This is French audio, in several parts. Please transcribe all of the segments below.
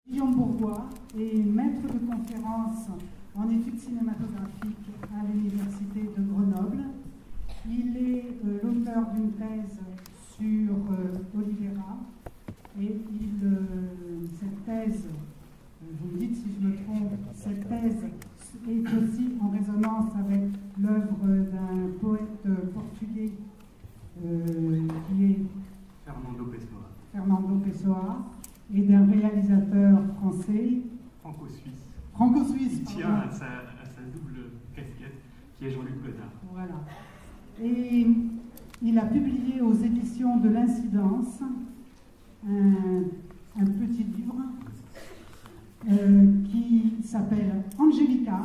Guillaume Bourgois est maître de conférence en études cinématographiques à l'Université de Grenoble. Il est l'auteur d'une thèse sur Olivera et cette thèse, vous me dites si je me trompe, cette thèse est aussi en résonance avec l'œuvre d'un poète portugais qui est Fernando Pessoa et d'un réalisateur français franco-suisse. Il tient à sa double casquette, qui est Jean-Luc Godard. Voilà. Et il a publié aux éditions de l'Incidence un petit livre qui s'appelle Angelica.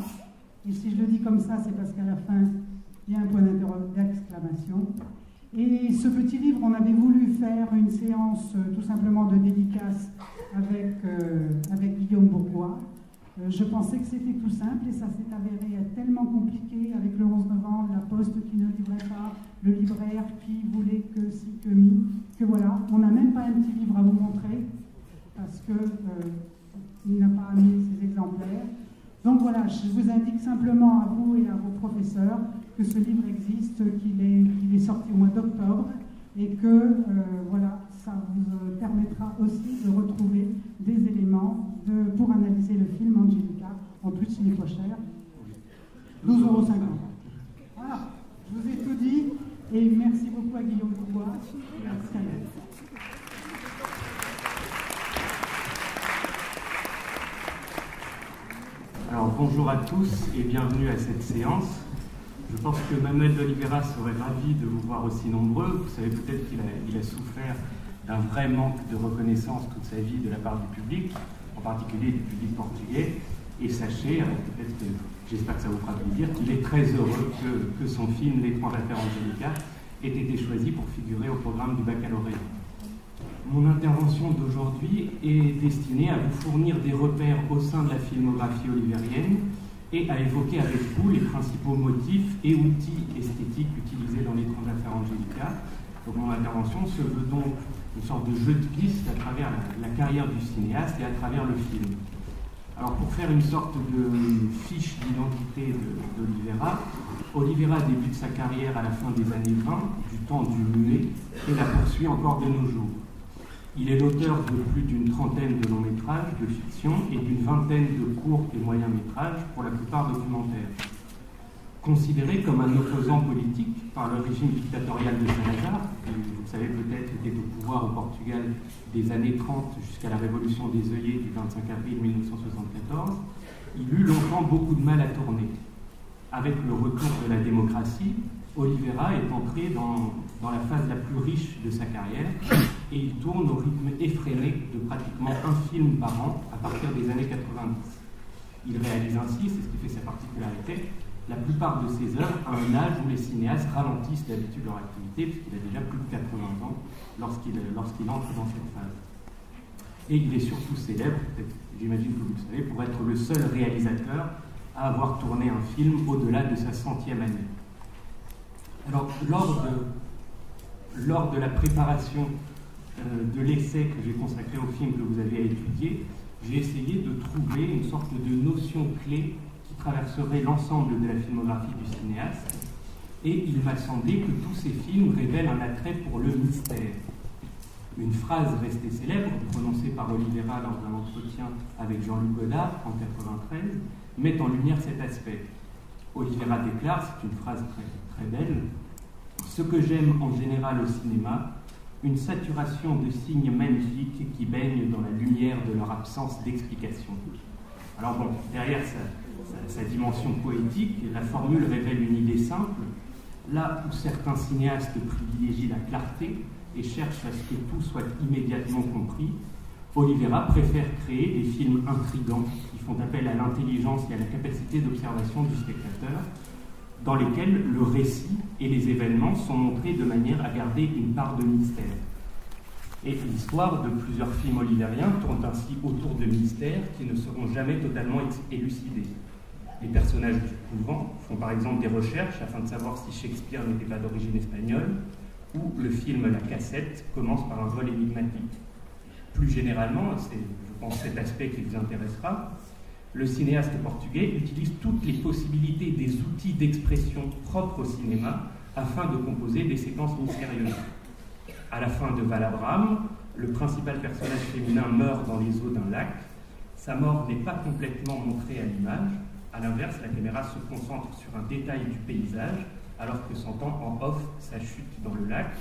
Et si je le dis comme ça, c'est parce qu'à la fin, il y a un point d'exclamation. Et ce petit livre, on avait voulu faire une séance tout simplement de dédicace avec Guillaume Bourgois. Je pensais que c'était tout simple et ça s'est avéré tellement compliqué avec le 11 novembre, la poste qui ne livrait pas, le libraire qui voulait que si, que mi, que voilà. On n'a même pas un petit livre à vous montrer parce qu'il n'a pas amené ses exemplaires. Donc voilà, je vous indique simplement à vous et à vos professeurs que ce livre existe, qu'il est sorti au mois d'octobre et que voilà, ça vous permettra aussi de retrouver des éléments pour analyser le film Angelica. En plus, il n'est pas cher, 12,50 €. Voilà, je vous ai tout dit et merci beaucoup à Guillaume Bourgois. Merci à vous. Alors bonjour à tous et bienvenue à cette séance. Je pense que Manuel d'Olivera serait ravi de vous voir aussi nombreux. Vous savez peut-être qu'il a souffert d'un vrai manque de reconnaissance toute sa vie de la part du public, en particulier du public portugais. Et sachez, peut-être que j'espère que ça vous fera plaisir, qu'il est très heureux que son film L'étrange affaire Angelica ait été choisi pour figurer au programme du baccalauréat. Mon intervention d'aujourd'hui est destinée à vous fournir des repères au sein de la filmographie olivérienne et à évoquer avec vous les principaux motifs et outils esthétiques utilisés dans L'étrange affaire Angelica. Donc mon intervention se veut donc une sorte de jeu de piste à travers la carrière du cinéaste et à travers le film. Alors pour faire une sorte de fiche d'identité d'Olivera, Olivera débute sa carrière à la fin des années 20, du temps du muet, et la poursuit encore de nos jours. Il est l'auteur de plus d'une trentaine de longs métrages de fiction et d'une vingtaine de courts et moyens métrages, pour la plupart documentaires. Considéré comme un opposant politique par le régime dictatorial de Salazar, qui, vous le savez peut-être, était au pouvoir au Portugal des années 30 jusqu'à la révolution des œillets du 25 avril 1974, il eut longtemps beaucoup de mal à tourner. Avec le retour de la démocratie, Olivera est entré dans la phase la plus riche de sa carrière et il tourne au rythme effréné de pratiquement un film par an à partir des années 90. Il réalise ainsi, c'est ce qui fait sa particularité, la plupart de ses œuvres à un âge où les cinéastes ralentissent d'habitude leur activité, puisqu'il a déjà plus de 80 ans lorsqu'il entre dans cette phase. Et il est surtout célèbre, j'imagine que vous le savez, pour être le seul réalisateur à avoir tourné un film au-delà de sa 100e année. Alors, lors de la préparation de l'essai que j'ai consacré au film que vous avez à étudier, j'ai essayé de trouver une sorte de notion clé qui traverserait l'ensemble de la filmographie du cinéaste, et il m'a semblé que tous ces films révèlent un attrait pour le mystère. Une phrase restée célèbre, prononcée par Olivera lors d'un entretien avec Jean-Luc Godard en 1993, met en lumière cet aspect. Olivera déclare, c'est une phrase très, très belle, « Ce que j'aime en général au cinéma, une saturation de signes magnifiques qui baignent dans la lumière de leur absence d'explication. » Alors bon, derrière sa dimension poétique, la formule révèle une idée simple. Là où certains cinéastes privilégient la clarté et cherchent à ce que tout soit immédiatement compris, Olivera préfère créer des films intrigants qui font appel à l'intelligence et à la capacité d'observation du spectateur, dans lesquels le récit et les événements sont montrés de manière à garder une part de mystère. Et l'histoire de plusieurs films olivériens tourne ainsi autour de mystères qui ne seront jamais totalement élucidés. Les personnages du couvent font par exemple des recherches afin de savoir si Shakespeare n'était pas d'origine espagnole, ou le film La Cassette commence par un vol énigmatique. Plus généralement, c'est, je en cet aspect qui vous intéressera, le cinéaste portugais utilise toutes les possibilités des outils d'expression propres au cinéma afin de composer des séquences mystérieuses. À la fin de Val Abraham, le principal personnage féminin meurt dans les eaux d'un lac. Sa mort n'est pas complètement montrée à l'image. À l'inverse, la caméra se concentre sur un détail du paysage, alors que s'entend en off sa chute dans le lac,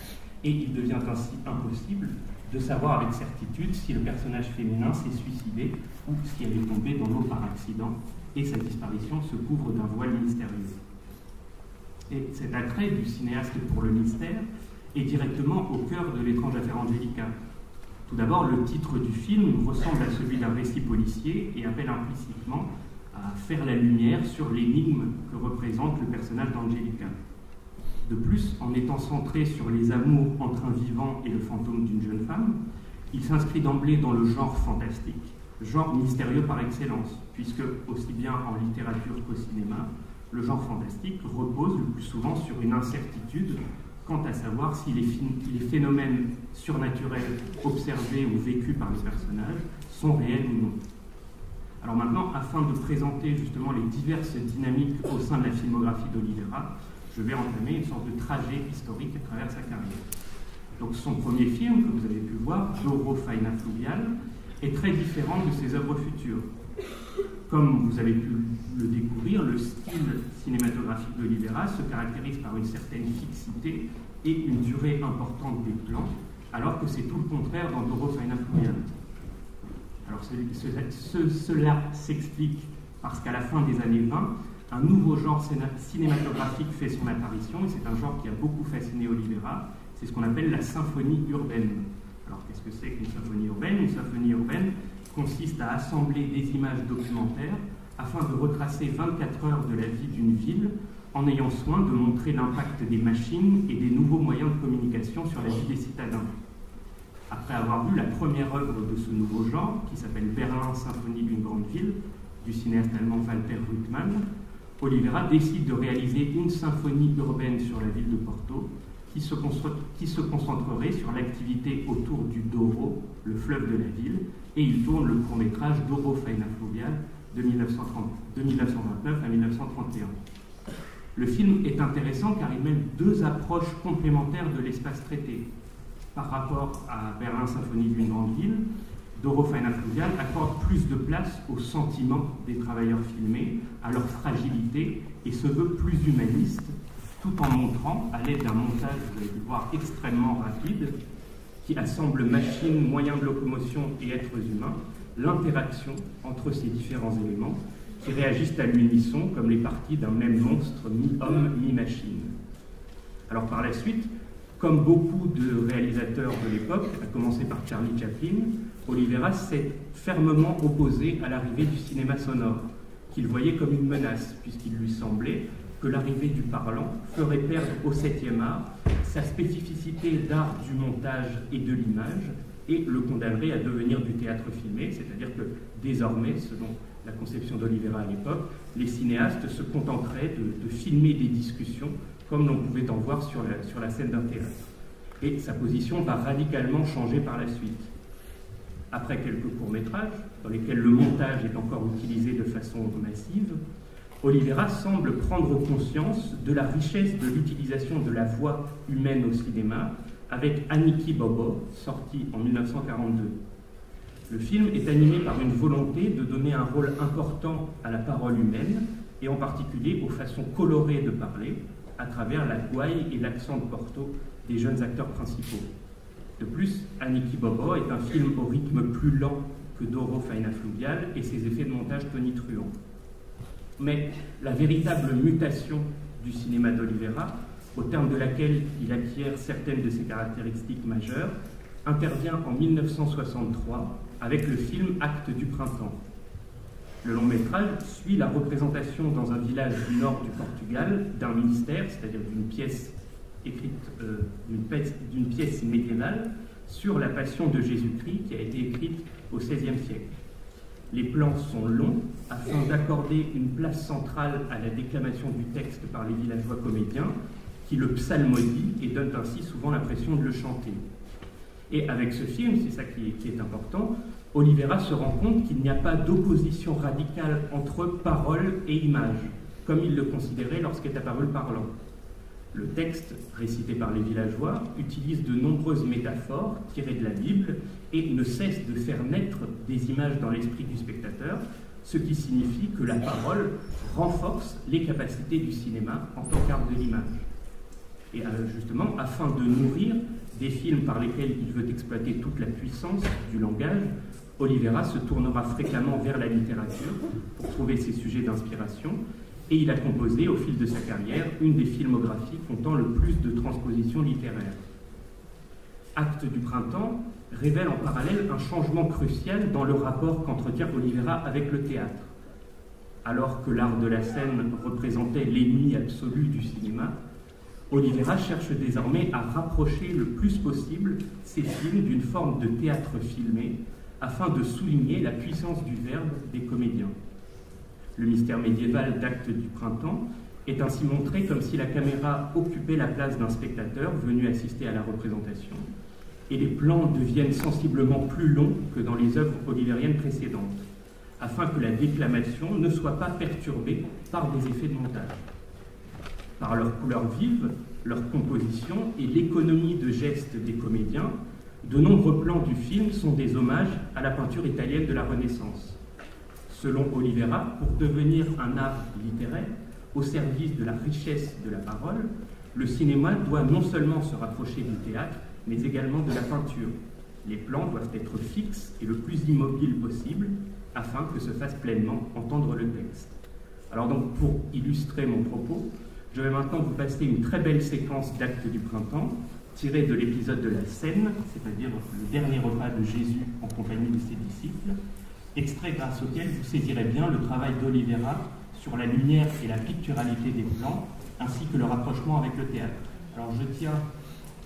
et il devient ainsi impossible de savoir avec certitude si le personnage féminin s'est suicidé ou si elle est tombée dans l'eau par accident, et sa disparition se couvre d'un voile mystérieux. Et cet attrait du cinéaste pour le mystère est directement au cœur de l'étrange affaire Angelica. Tout d'abord, le titre du film ressemble à celui d'un récit policier et appelle implicitement à faire la lumière sur l'énigme que représente le personnage d'Angelica. De plus, en étant centré sur les amours entre un vivant et le fantôme d'une jeune femme, il s'inscrit d'emblée dans le genre fantastique, genre mystérieux par excellence, puisque, aussi bien en littérature qu'au cinéma, le genre fantastique repose le plus souvent sur une incertitude quant à savoir si les phénomènes surnaturels observés ou vécus par les personnages sont réels ou non. Alors maintenant, afin de présenter justement les diverses dynamiques au sein de la filmographie d'Olivera, je vais entamer une sorte de trajet historique à travers sa carrière. Donc son premier film, que vous avez pu voir, Doro Faina Fluvial, est très différent de ses œuvres futures. Comme vous avez pu le découvrir, le style cinématographique d'Olivera se caractérise par une certaine fixité et une durée importante des plans, alors que c'est tout le contraire dans Doro Faina Fluvial. Alors cela s'explique parce qu'à la fin des années 20, un nouveau genre cinématographique fait son apparition, et c'est un genre qui a beaucoup fasciné Olivera, c'est ce qu'on appelle la symphonie urbaine. Alors qu'est-ce que c'est qu'une symphonie urbaine? Une symphonie urbaine consiste à assembler des images documentaires afin de retracer 24 heures de la vie d'une ville en ayant soin de montrer l'impact des machines et des nouveaux moyens de communication sur la vie des citadins. Après avoir vu la première œuvre de ce nouveau genre, qui s'appelle Berlin, symphonie d'une grande ville, du cinéaste allemand Walter Ruttmann, Olivera décide de réaliser une symphonie urbaine sur la ville de Porto, qui se concentrerait sur l'activité autour du Douro, le fleuve de la ville, et il tourne le court-métrage Doro Faina Fluvial de 1929 à 1931. Le film est intéressant car il mêle deux approches complémentaires de l'espace traité. Par rapport à Berlin, symphonie d'une grande ville, Doro Faina Fluvial accorde plus de place aux sentiments des travailleurs filmés, à leur fragilité, et se veut plus humaniste, tout en montrant, à l'aide d'un montage, vous allez le voir, extrêmement rapide, qui assemble machines, moyens de locomotion et êtres humains, l'interaction entre ces différents éléments qui réagissent à l'unisson comme les parties d'un même monstre mi-homme, mi-machine. Alors par la suite, comme beaucoup de réalisateurs de l'époque, à commencer par Charlie Chaplin, Olivera s'est fermement opposé à l'arrivée du cinéma sonore, qu'il voyait comme une menace, puisqu'il lui semblait que l'arrivée du parlant ferait perdre au 7e art sa spécificité d'art du montage et de l'image, et le condamnerait à devenir du théâtre filmé, c'est-à-dire que désormais, selon la conception d'Olivera à l'époque, les cinéastes se contenteraient de filmer des discussions comme l'on pouvait en voir sur la scène d'un théâtre. Et sa position va radicalement changer par la suite. Après quelques courts-métrages, dans lesquels le montage est encore utilisé de façon massive, Olivera semble prendre conscience de la richesse de l'utilisation de la voix humaine au cinéma, avec Aniki Bobo, sorti en 1942. Le film est animé par une volonté de donner un rôle important à la parole humaine, et en particulier aux façons colorées de parler, à travers la gouaille et l'accent de Porto des jeunes acteurs principaux. De plus, Aniki Bobo est un film au rythme plus lent que Doro Faina Fluvial et ses effets de montage tonitruants. Mais la véritable mutation du cinéma d'Olivera, au terme de laquelle il acquiert certaines de ses caractéristiques majeures, intervient en 1963 avec le film Actes du printemps. Le long métrage suit la représentation dans un village du nord du Portugal d'un ministère, c'est-à-dire d'une pièce écrite, d'une pièce médiévale sur la passion de Jésus-Christ qui a été écrite au XVIe siècle. Les plans sont longs afin d'accorder une place centrale à la déclamation du texte par les villageois comédiens qui le psalmodient et donnent ainsi souvent l'impression de le chanter. Et avec ce film, c'est ça qui est important, Olivera se rend compte qu'il n'y a pas d'opposition radicale entre parole et image, comme il le considérait lorsqu'est apparu le parlant. Le texte, récité par les villageois, utilise de nombreuses métaphores tirées de la Bible et ne cesse de faire naître des images dans l'esprit du spectateur, ce qui signifie que la parole renforce les capacités du cinéma en tant qu'art de l'image. Et justement, afin de nourrir des films par lesquels il veut exploiter toute la puissance du langage, Olivera se tournera fréquemment vers la littérature pour trouver ses sujets d'inspiration, et il a composé, au fil de sa carrière, une des filmographies comptant le plus de transpositions littéraires. Actes du printemps révèle en parallèle un changement crucial dans le rapport qu'entretient Olivera avec le théâtre. Alors que l'art de la scène représentait l'ennemi absolu du cinéma, Olivera cherche désormais à rapprocher le plus possible ses films d'une forme de théâtre filmé, afin de souligner la puissance du verbe des comédiens. Le mystère médiéval d'Actes du printemps est ainsi montré comme si la caméra occupait la place d'un spectateur venu assister à la représentation, et les plans deviennent sensiblement plus longs que dans les œuvres olivériennes précédentes, afin que la déclamation ne soit pas perturbée par des effets de montage. Par leur couleur vive, leur composition et l'économie de gestes des comédiens, de nombreux plans du film sont des hommages à la peinture italienne de la Renaissance. Selon Olivera, pour devenir un art littéraire, au service de la richesse de la parole, le cinéma doit non seulement se rapprocher du théâtre, mais également de la peinture. Les plans doivent être fixes et le plus immobiles possible, afin que se fasse pleinement entendre le texte. Alors donc, pour illustrer mon propos, je vais maintenant vous passer une très belle séquence d'Actes du printemps, tirée de l'épisode de la Scène, c'est-à-dire le dernier repas de Jésus en compagnie de ses disciples, extrait grâce auquel vous saisirez bien le travail d'Olivera sur la lumière et la picturalité des plans, ainsi que le rapprochement avec le théâtre. Alors je tiens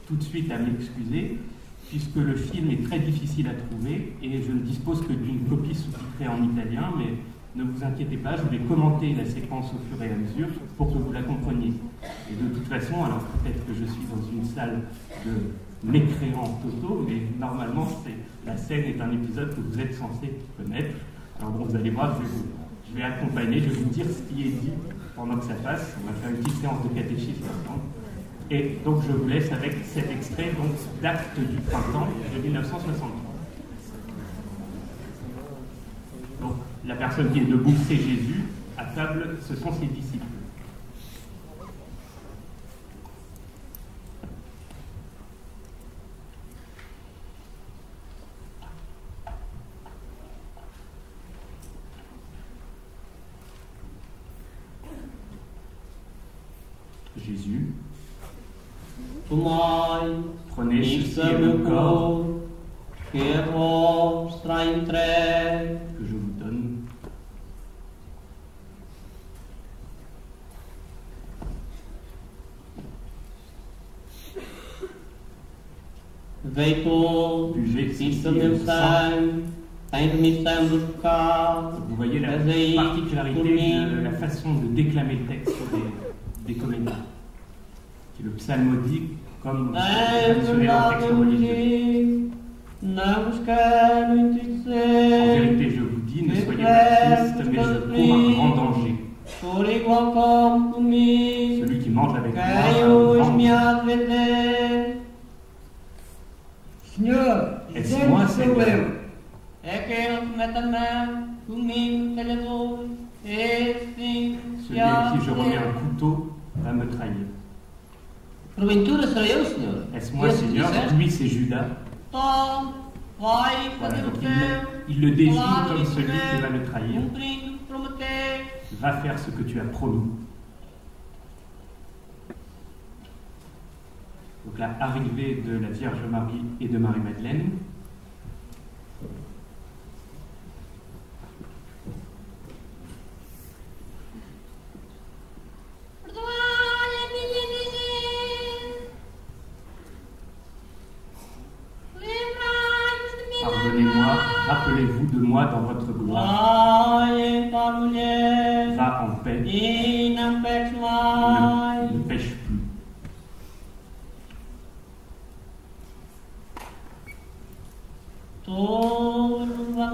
tout de suite à m'excuser, puisque le film est très difficile à trouver, et je ne dispose que d'une copie sous-titrée en italien, mais ne vous inquiétez pas, je vais commenter la séquence au fur et à mesure pour que vous la compreniez. Et de toute façon, alors peut-être que je suis dans une salle de mécréants totaux, mais normalement, la scène est un épisode que vous êtes censé connaître. Alors bon, vous allez voir, je vais accompagner, je vais vous dire ce qui est dit pendant que ça passe. On va faire une petite séance de catéchisme maintenant. Et donc je vous laisse avec cet extrait d'Actes du printemps de 1963. Donc, la personne qui est debout, c'est Jésus. À table, ce sont ses disciples. Jésus, prenez ceci est mon corps que je vous donne. Buvez ceci est mon sang. Vous voyez la particularité de la façon de déclamer le texte des comédiens, qui est le psalmodique comme traditionnel en texte religieux. En vérité, je vous dis, ne soyez pas tristes, mais je cours un grand danger. Celui qui mange avec moi, est-ce moi, Seigneur? Celui à qui je remets un couteau va me trahir. Est-ce moi, Seigneur? Lui, c'est Judas. Voilà, donc il le désigne comme celui qui va le trahir. Va faire ce que tu as promis. Donc la arrivée de la Vierge Marie et de Marie-Madeleine. Pardonnez-moi, rappelez-vous de moi dans votre gloire. Va en paix, ne pêche plus.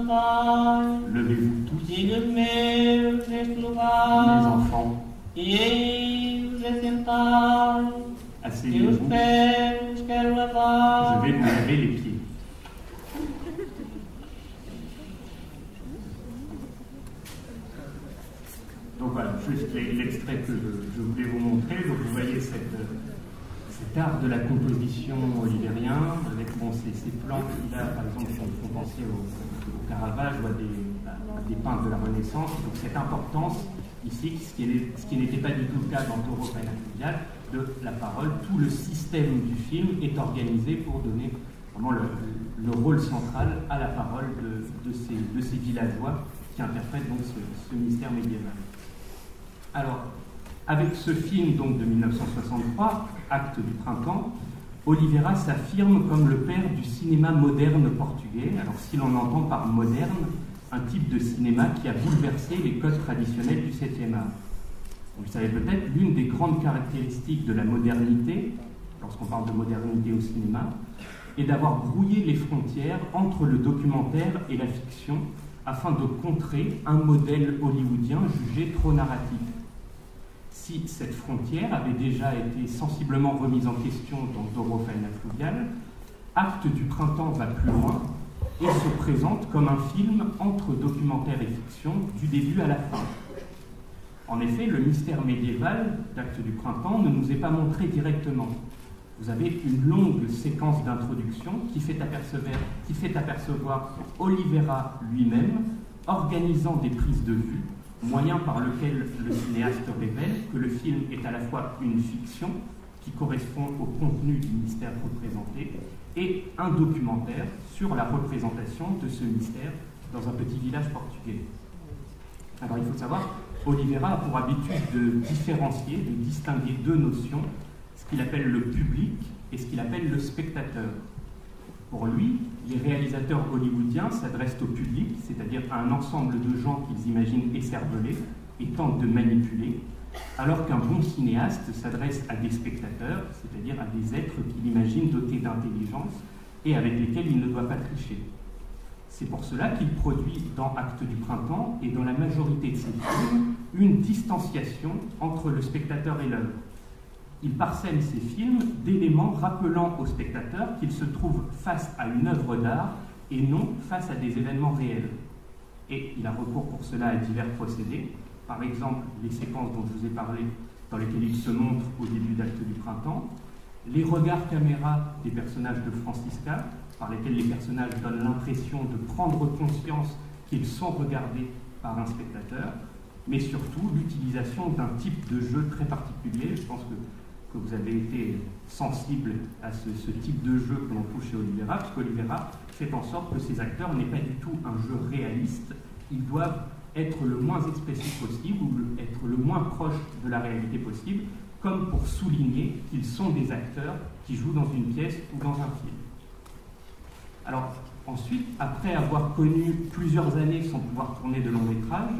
Levez-vous tous, les enfants. Asseyez-vous. Je vais vous laver les pieds. Donc voilà, juste l'extrait que je voulais vous montrer. Donc vous voyez cet art de la composition olivérien, avec ces plans qu'il a, par exemple, qui font penser au Caravage ou à des peintres de la Renaissance. Donc cette importance ici, ce qui n'était pas du tout le cas dans Taureau Faena Fluvial, de la parole. Tout le système du film est organisé pour donner vraiment le rôle central à la parole de ces villageois qui interprètent donc ce mystère médiéval. Alors, avec ce film donc de 1963, Actes du printemps, Oliveira s'affirme comme le père du cinéma moderne portugais. Alors, si l'on entend par moderne, un type de cinéma qui a bouleversé les codes traditionnels du 7e art. Vous le savez peut-être, l'une des grandes caractéristiques de la modernité, lorsqu'on parle de modernité au cinéma, est d'avoir brouillé les frontières entre le documentaire et la fiction afin de contrer un modèle hollywoodien jugé trop narratif. Si cette frontière avait déjà été sensiblement remise en question dans Taureau Faena Fluvial, Actes du printemps va plus loin et se présente comme un film entre documentaire et fiction du début à la fin. En effet, le mystère médiéval d'Actes du printemps ne nous est pas montré directement. Vous avez une longue séquence d'introduction qui fait apercevoir Oliveira lui-même organisant des prises de vue, moyen par lequel le cinéaste révèle que le film est à la fois une fiction qui correspond au contenu du mystère représenté et un documentaire sur la représentation de ce mystère dans un petit village portugais. Alors il faut savoir, Oliveira a pour habitude de différencier, de distinguer deux notions, ce qu'il appelle le public et ce qu'il appelle le spectateur. Pour lui, les réalisateurs hollywoodiens s'adressent au public, c'est-à-dire à un ensemble de gens qu'ils imaginent écervelés et tentent de manipuler, alors qu'un bon cinéaste s'adresse à des spectateurs, c'est-à-dire à des êtres qu'il imagine dotés d'intelligence et avec lesquels il ne doit pas tricher. C'est pour cela qu'il produit dans Actes du printemps et dans la majorité de ses films une distanciation entre le spectateur et l'œuvre. Il parsème ses films d'éléments rappelant au spectateur qu'il se trouve face à une œuvre d'art et non face à des événements réels. Et il a recours pour cela à divers procédés. Par exemple, les séquences dont je vous ai parlé, dans lesquelles il se montre au début d'Actes du printemps, les regards caméra des personnages de Francisca, par lesquels les personnages donnent l'impression de prendre conscience qu'ils sont regardés par un spectateur, mais surtout l'utilisation d'un type de jeu très particulier. Je pense que vous avez été sensible à ce type de jeu que l'on trouve chez Oliveira, parce qu'Oliveira fait en sorte que ces acteurs n'aient pas du tout un jeu réaliste. Ils doivent être le moins expressif possible ou être le moins proche de la réalité possible, comme pour souligner qu'ils sont des acteurs qui jouent dans une pièce ou dans un film. Alors ensuite, après avoir connu plusieurs années sans pouvoir tourner de long métrage,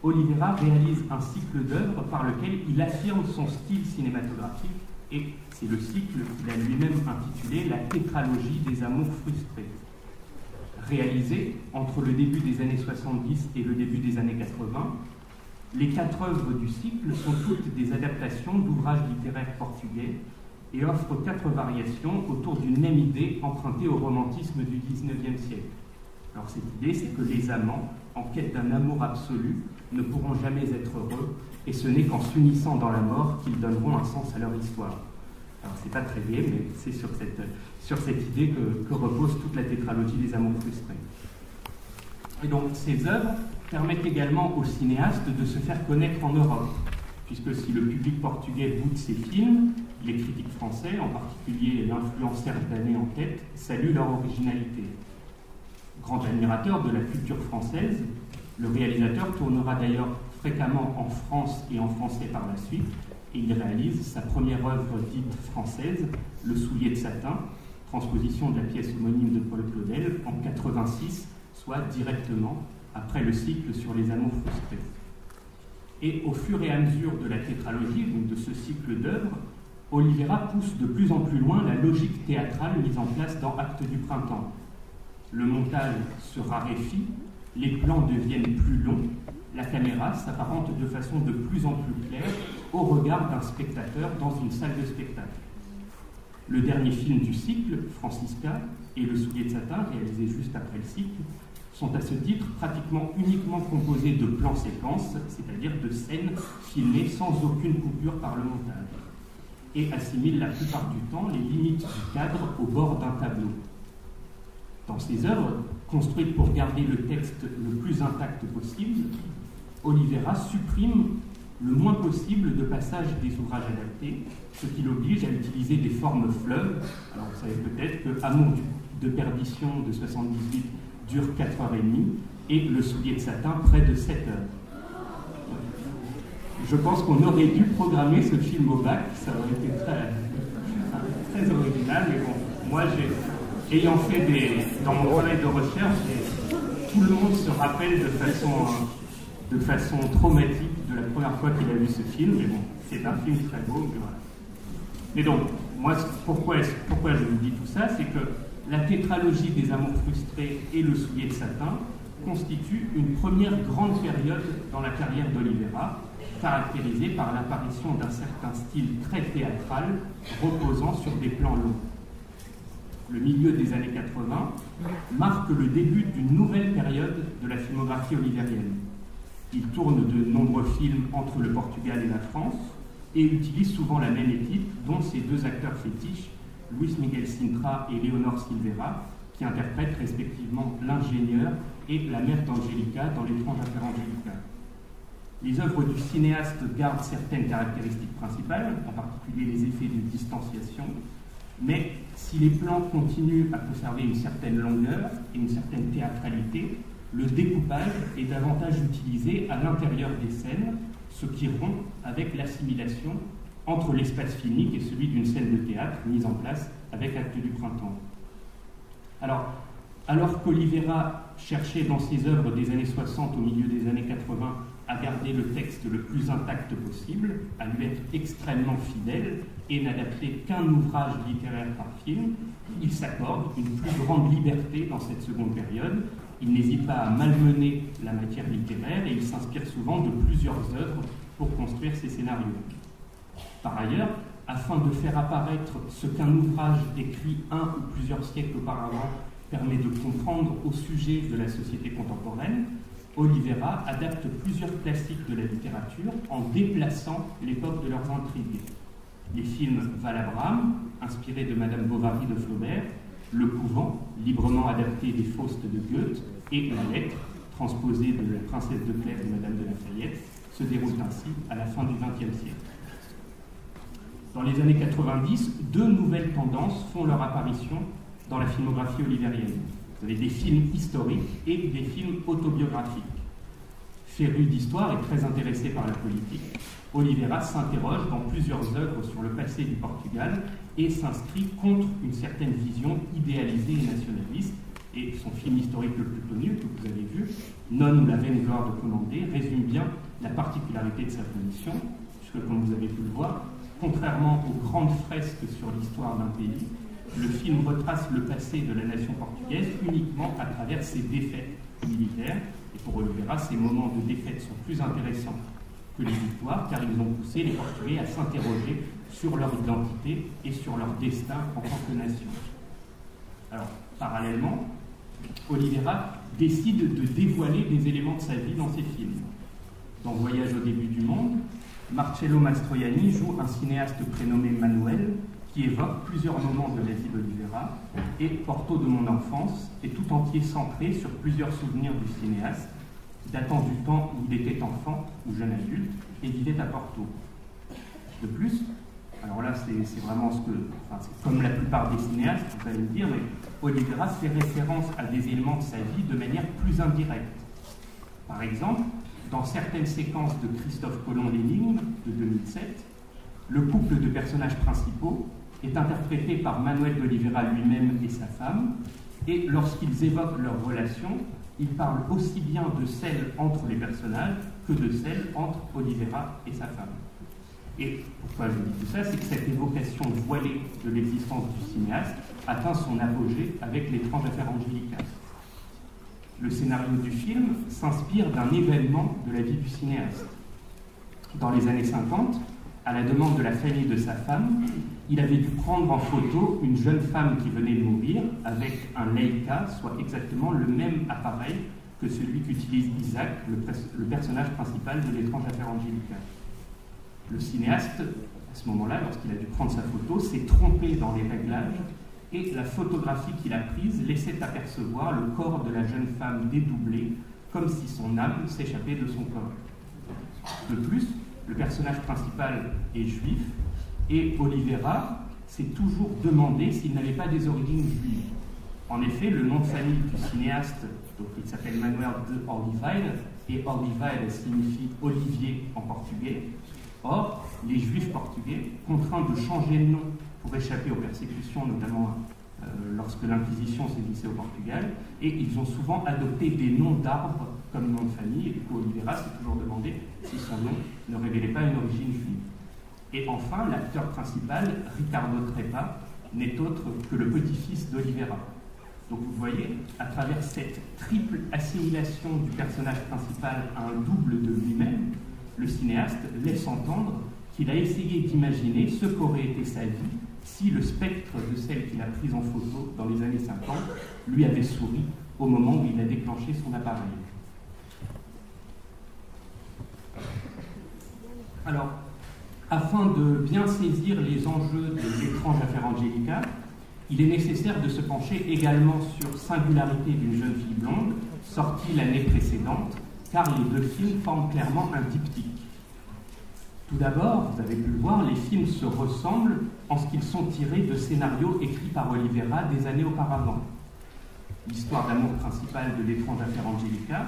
Oliveira réalise un cycle d'œuvres par lequel il affirme son style cinématographique, et c'est le cycle qu'il a lui-même intitulé La tétralogie des amours frustrés. Réalisé entre le début des années 70 et le début des années 80, les 4 œuvres du cycle sont toutes des adaptations d'ouvrages littéraires portugais et offrent 4 variations autour d'une même idée empruntée au romantisme du XIXe siècle. Alors cette idée, c'est que les amants, en quête d'un amour absolu, ne pourront jamais être heureux, et ce n'est qu'en s'unissant dans la mort qu'ils donneront un sens à leur histoire. Alors c'est pas très gai, mais c'est sur cette idée que repose toute la tétralogie des amours frustrés. Et donc ces œuvres permettent également aux cinéastes de se faire connaître en Europe, puisque si le public portugais goûte ces films, les critiques français, en particulier l'influence Serge en tête, saluent leur originalité. Grand admirateur de la culture française, le réalisateur tournera d'ailleurs fréquemment en France et en français par la suite, et il réalise sa première œuvre dite française, Le soulier de satin, transposition de la pièce homonyme de Paul Claudel, en 86, soit directement après le cycle sur les amours frustrés. Et au fur et à mesure de la tétralogie, donc de ce cycle d'œuvres, Oliveira pousse de plus en plus loin la logique théâtrale mise en place dans Actes du printemps. Le montage se raréfie, les plans deviennent plus longs, la caméra s'apparente de façon de plus en plus claire au regard d'un spectateur dans une salle de spectacle. Le dernier film du cycle, Francisca et Le soulier de satin, réalisé juste après le cycle, sont à ce titre pratiquement uniquement composés de plans-séquences, c'est-à-dire de scènes filmées sans aucune coupure par le montage, et assimilent la plupart du temps les limites du cadre au bord d'un tableau. Dans ses œuvres, construites pour garder le texte le plus intact possible, Oliveira supprime le moins possible de passages des ouvrages adaptés, ce qui l'oblige à utiliser des formes fleuves. Alors vous savez peut-être que Amour de perdition de 78 dure 4h30 et Le soulier de satin près de 7 heures. Je pense qu'on aurait dû programmer ce film au bac, ça aurait été très original, mais bon, moi ayant fait dans mon travail de recherche, tout le monde se rappelle de façon traumatique de la première fois qu'il a vu ce film, mais bon, c'est un film très beau, mais voilà. Mais donc, moi, pourquoi je vous dis tout ça, c'est que la tétralogie des amours frustrés et Le soulier de satin constitue une première grande période dans la carrière d'Oliveira, caractérisée par l'apparition d'un certain style très théâtral, reposant sur des plans longs. Le milieu des années 80 marque le début d'une nouvelle période de la filmographie olivérienne. Il tourne de nombreux films entre le Portugal et la France et utilise souvent la même équipe, dont ses deux acteurs fétiches, Luis Miguel Sintra et Leonor Silveira, qui interprètent respectivement l'ingénieur et la mère d'Angélica dans L'étrange affaire Angélica. Les œuvres du cinéaste gardent certaines caractéristiques principales, en particulier les effets de distanciation, mais si les plans continuent à conserver une certaine longueur et une certaine théâtralité, le découpage est davantage utilisé à l'intérieur des scènes, ce qui rompt avec l'assimilation entre l'espace filmique et celui d'une scène de théâtre mise en place avec Actes du printemps. Alors qu'Oliveira cherchait dans ses œuvres des années 60 au milieu des années 80 à garder le texte le plus intact possible, à lui être extrêmement fidèle et n'adapter qu'un ouvrage littéraire par film, il s'accorde une plus grande liberté dans cette seconde période. Il n'hésite pas à malmener la matière littéraire et il s'inspire souvent de plusieurs œuvres pour construire ses scénarios. Par ailleurs, afin de faire apparaître ce qu'un ouvrage écrit un ou plusieurs siècles auparavant permet de comprendre au sujet de la société contemporaine, Oliveira adapte plusieurs classiques de la littérature en déplaçant l'époque de leurs intrigues. Les films Val Abraham, inspiré de Madame Bovary de Flaubert, Le Couvent, librement adapté des Faustes de Goethe, et La Lettre, transposée de La Princesse de Clèves de Madame de Lafayette, se déroulent ainsi à la fin du XXe siècle. Dans les années 90, deux nouvelles tendances font leur apparition dans la filmographie olivérienne. Vous avez des films historiques et des films autobiographiques. Féru d'histoire et très intéressé par la politique, Oliveira s'interroge dans plusieurs œuvres sur le passé du Portugal et s'inscrit contre une certaine vision idéalisée et nationaliste. Et son film historique le plus connu, que vous avez vu, Non ou la vaine gloire de Condé, résume bien la particularité de sa position, puisque, comme vous avez pu le voir, contrairement aux grandes fresques sur l'histoire d'un pays, le film retrace le passé de la nation portugaise uniquement à travers ses défaites militaires. Et pour Oliveira, ces moments de défaite sont plus intéressants que les victoires, car ils ont poussé les Portugais à s'interroger sur leur identité et sur leur destin en tant que nation. Alors, parallèlement, Oliveira décide de dévoiler des éléments de sa vie dans ses films. Dans Voyage au début du monde, Marcello Mastroianni joue un cinéaste prénommé Manuel qui évoque plusieurs moments de la vie d'Oliveira, et Porto de mon enfance est tout entier centré sur plusieurs souvenirs du cinéaste, datant du temps où il était enfant ou jeune adulte et vivait à Porto. De plus, alors là c'est vraiment c'est comme la plupart des cinéastes, vous allez me dire, mais Oliveira fait référence à des éléments de sa vie de manière plus indirecte. Par exemple, dans certaines séquences de Christophe Colomb l'énigme de 2007, le couple de personnages principaux est interprété par Manuel d'Oliveira lui-même et sa femme, et lorsqu'ils évoquent leur relation, ils parlent aussi bien de celle entre les personnages que de celle entre Oliveira et sa femme. Et pourquoi je dis tout ça, c'est que cette évocation voilée de l'existence du cinéaste atteint son apogée avec L'étrange affaire Angelica. Le scénario du film s'inspire d'un événement de la vie du cinéaste. Dans les années 50, à la demande de la famille de sa femme, il avait dû prendre en photo une jeune femme qui venait de mourir avec un Leica, soit exactement le même appareil que celui qu'utilise Isaac, le personnage principal de L'étrange affaire Angelica. Le cinéaste, à ce moment-là, lorsqu'il a dû prendre sa photo, s'est trompé dans les réglages et la photographie qu'il a prise laissait apercevoir le corps de la jeune femme dédoublé, comme si son âme s'échappait de son corps. De plus, le personnage principal est juif et Oliveira s'est toujours demandé s'il n'avait pas des origines juives. En effet, le nom de famille du cinéaste, donc il s'appelle Manuel de Oliveira, et Oliveira signifie Olivier en portugais. Or, les juifs portugais, contraints de changer de nom pour échapper aux persécutions, notamment lorsque l'Inquisition sévissait au Portugal, et ils ont souvent adopté des noms d'arbres comme nom de famille, et du coup Oliveira s'est toujours demandé si son nom ne révélait pas une origine juive. Et enfin, l'acteur principal, Ricardo Trepa, n'est autre que le petit-fils d'Oliveira. Donc vous voyez, à travers cette triple assimilation du personnage principal à un double de lui-même, le cinéaste laisse entendre qu'il a essayé d'imaginer ce qu'aurait été sa vie si le spectre de celle qu'il a prise en photo dans les années 50 lui avait souri au moment où il a déclenché son appareil. Alors, afin de bien saisir les enjeux de L'étrange affaire Angelica, il est nécessaire de se pencher également sur Singularité d'une jeune fille blonde, sortie l'année précédente, car les deux films forment clairement un diptyque. Tout d'abord, vous avez pu le voir, les films se ressemblent en ce qu'ils sont tirés de scénarios écrits par Oliveira des années auparavant. L'histoire d'amour principale de L'étrange affaire Angelica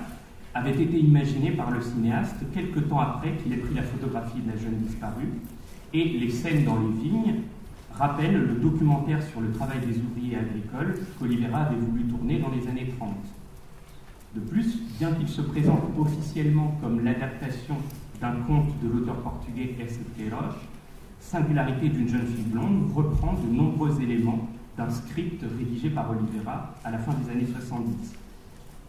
avait été imaginée par le cinéaste quelque temps après qu'il ait pris la photographie de la jeune disparue, et les scènes dans les vignes rappellent le documentaire sur le travail des ouvriers agricoles qu'Oliveira avait voulu tourner dans les années 30. De plus, bien qu'il se présente officiellement comme l'adaptation d'un conte de l'auteur portugais S. Queiroz, Singularité d'une jeune fille blonde reprend de nombreux éléments d'un script rédigé par Oliveira à la fin des années 70.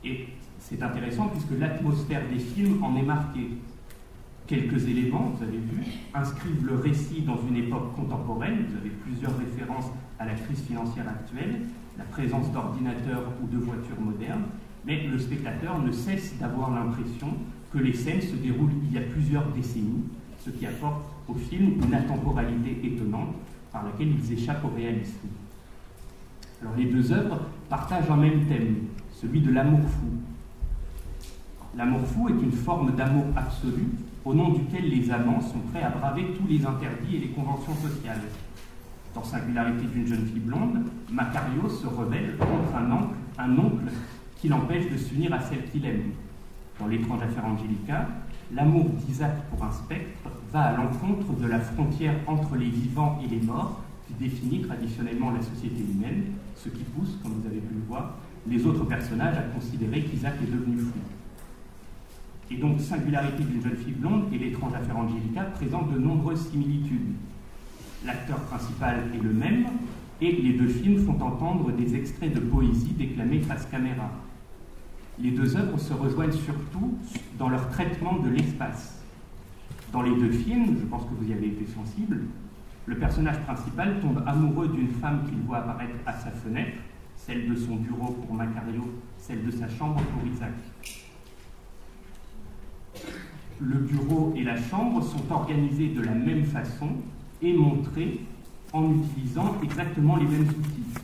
Et c'est intéressant puisque l'atmosphère des films en est marquée. Quelques éléments, vous avez vu, inscrivent le récit dans une époque contemporaine. Vous avez plusieurs références à la crise financière actuelle, la présence d'ordinateurs ou de voitures modernes, mais le spectateur ne cesse d'avoir l'impression que les scènes se déroulent il y a plusieurs décennies, ce qui apporte au film une atemporalité étonnante par laquelle ils échappent au réalisme. Alors les deux œuvres partagent un même thème, celui de l'amour fou. L'amour fou est une forme d'amour absolu au nom duquel les amants sont prêts à braver tous les interdits et les conventions sociales. Dans Singularité d'une jeune fille blonde, Macario se rebelle contre un oncle qui l'empêche de s'unir à celle qu'il aime. Dans L'étrange affaire Angelica, l'amour d'Isaac pour un spectre va à l'encontre de la frontière entre les vivants et les morts qui définit traditionnellement la société humaine, ce qui pousse, comme vous avez pu le voir, les autres personnages à considérer qu'Isaac est devenu fou. Et donc, Singularité d'une jeune fille blonde et L'étrange affaire Angelica présentent de nombreuses similitudes. L'acteur principal est le même, et les deux films font entendre des extraits de poésie déclamés face caméra. Les deux œuvres se rejoignent surtout dans leur traitement de l'espace. Dans les deux films, je pense que vous y avez été sensible, le personnage principal tombe amoureux d'une femme qu'il voit apparaître à sa fenêtre, celle de son bureau pour Macario, celle de sa chambre pour Isaac. Le bureau et la chambre sont organisés de la même façon et montrés en utilisant exactement les mêmes outils.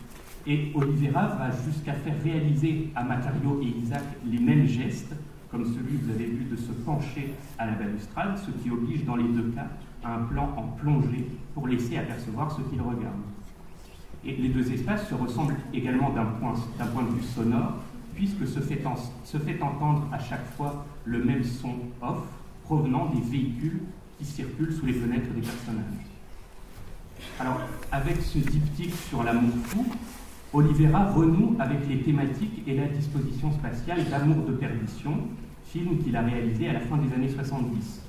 Et Oliveira va jusqu'à faire réaliser à Macario et Isaac les mêmes gestes, comme celui que vous avez vu de se pencher à la balustrade, ce qui oblige dans les deux cas à un plan en plongée pour laisser apercevoir ce qu'ils regardent. Et les deux espaces se ressemblent également d'un point de vue sonore, puisque se fait entendre à chaque fois le même son off provenant des véhicules qui circulent sous les fenêtres des personnages. Alors, avec ce diptyque sur l'amour fou, Oliveira renoue avec les thématiques et la disposition spatiale d'Amour de perdition, film qu'il a réalisé à la fin des années 70.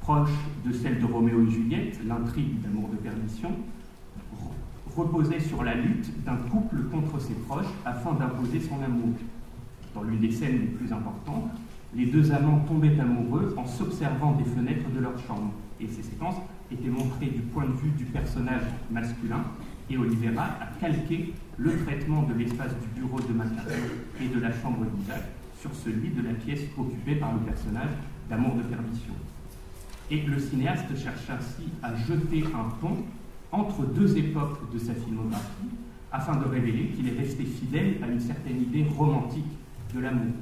proche de celle de Roméo et Juliette, l'intrigue d'amour de perdition, reposait sur la lutte d'un couple contre ses proches afin d'imposer son amour. Dans l'une des scènes les plus importantes, les deux amants tombaient amoureux en s'observant des fenêtres de leur chambre. Et ces séquences étaient montrées du point de vue du personnage masculin, et Olivera a calqué le traitement de l'espace du bureau de Macario et de la chambre d'Isaac sur celui de la pièce occupée par le personnage d'amour de perdition. Et le cinéaste cherche ainsi à jeter un pont entre deux époques de sa filmographie afin de révéler qu'il est resté fidèle à une certaine idée romantique de l'amour,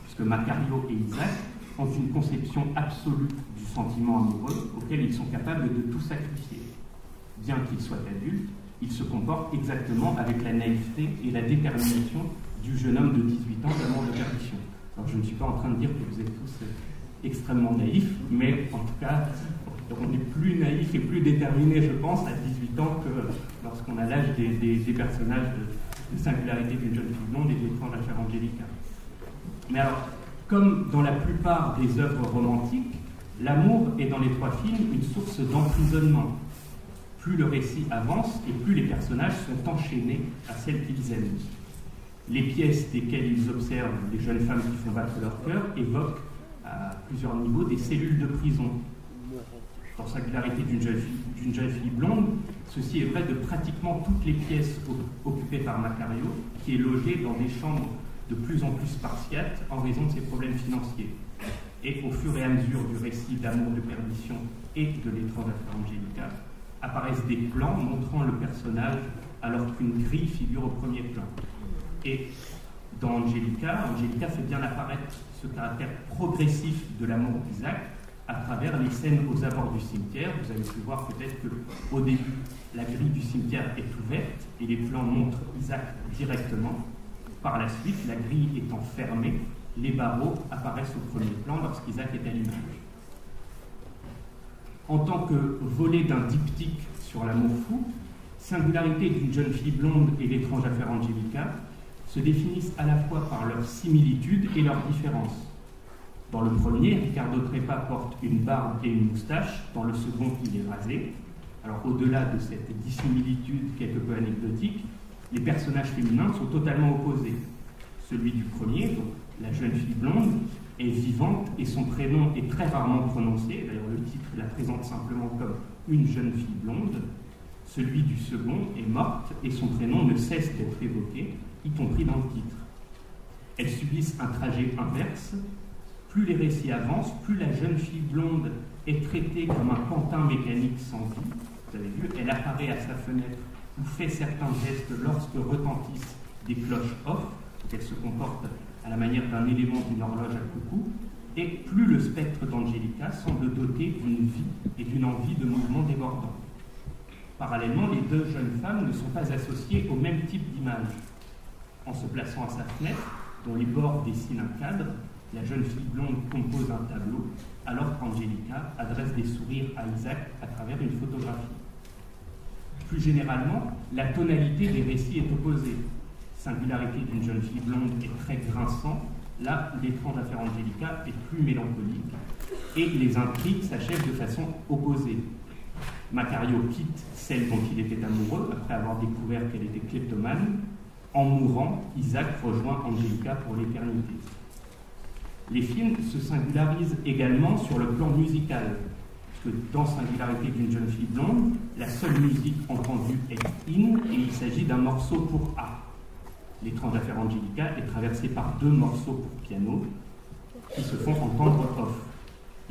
puisque Macario et Isaac ont une conception absolue du sentiment amoureux auquel ils sont capables de tout sacrifier. Bien qu'ils soient adultes, ils se comportent exactement avec la naïveté et la détermination du jeune homme de 18 ans d'amour de perdition. Alors je ne suis pas en train de dire que vous êtes tous extrêmement naïfs, mais en tout cas, on est plus naïf et plus déterminé, je pense, à 18 ans que lorsqu'on a l'âge des personnages de Singularité d'une jeune fille blonde et d'Étrange affaire Angélica. Mais alors, comme dans la plupart des œuvres romantiques, l'amour est dans les trois films une source d'emprisonnement. Plus le récit avance et plus les personnages sont enchaînés à celles qu'ils aiment. Les pièces desquelles ils observent les jeunes femmes qui font battre leur cœur évoquent à plusieurs niveaux des cellules de prison. Dans Singularité d'une jeune fille blonde, ceci est vrai de pratiquement toutes les pièces occupées par Macario, qui est logé dans des chambres de plus en plus spartiates en raison de ses problèmes financiers. Et au fur et à mesure du récit d'amour de perdition et de l'étrange affaire Angélica, apparaissent des plans montrant le personnage alors qu'une grille figure au premier plan. Et dans Angélica fait bien apparaître ce caractère progressif de l'amour d'Isaac à travers les scènes aux abords du cimetière. Vous avez pu voir peut-être qu'au début, la grille du cimetière est ouverte et les plans montrent Isaac directement. Par la suite, la grille étant fermée, les barreaux apparaissent au premier plan lorsqu'Isaac est à l'image. En tant que volet d'un diptyque sur l'amour fou, Singularité d'une jeune fille blonde et l'étrange affaire Angélica se définissent à la fois par leur similitude et leur différence. Dans le premier, Ricardo Treppa porte une barbe et une moustache, dans le second, il est rasé. Alors au-delà de cette dissimilitude quelque peu anecdotique, les personnages féminins sont totalement opposés. Celui du premier, donc la jeune fille blonde, est vivante et son prénom est très rarement prononcé. D'ailleurs, le titre la présente simplement comme une jeune fille blonde. Celui du second est morte et son prénom ne cesse d'être évoqué, y compris dans le titre. Elles subissent un trajet inverse. Plus les récits avancent, plus la jeune fille blonde est traitée comme un pantin mécanique sans vie. Vous avez vu, elle apparaît à sa fenêtre ou fait certains gestes lorsque retentissent des cloches off. Elle se comporte à la manière d'un élément d'une horloge à coucou. Et plus le spectre d'Angélica semble doté d'une vie et d'une envie de mouvement débordant. Parallèlement, les deux jeunes femmes ne sont pas associées au même type d'image. En se plaçant à sa fenêtre, dont les bords dessinent un cadre, la jeune fille blonde compose un tableau, alors qu'Angélica adresse des sourires à Isaac à travers une photographie. Plus généralement, la tonalité des récits est opposée. Singularité d'une jeune fille blonde est très grinçant, là, l'étrange affaire Angélica est plus mélancolique, et les intrigues s'achèvent de façon opposée. Macario quitte celle dont il était amoureux après avoir découvert qu'elle était kleptomane. En mourant, Isaac rejoint Angélica pour l'éternité. Les films se singularisent également sur le plan musical, puisque dans Singularité d'une jeune fille blonde, la seule musique entendue est in et il s'agit d'un morceau pour A. L'étrange affaire Angélica est traversée par deux morceaux pour piano qui se font entendre off.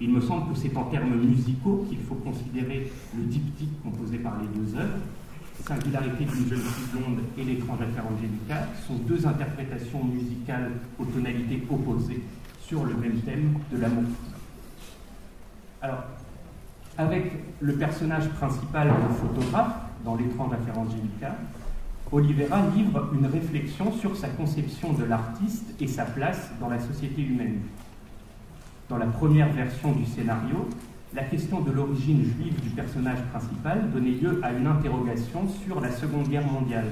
Il me semble que c'est en termes musicaux qu'il faut considérer le diptyque composé par les deux œuvres. Singularité d'une jeune fille blonde et l'étrange affaire Angélica sont deux interprétations musicales aux tonalités opposées sur le même thème de l'amour. Alors, avec le personnage principal de photographe dans l'étrange affaire Angélica, Olivera livre une réflexion sur sa conception de l'artiste et sa place dans la société humaine. Dans la première version du scénario, la question de l'origine juive du personnage principal donnait lieu à une interrogation sur la Seconde Guerre mondiale.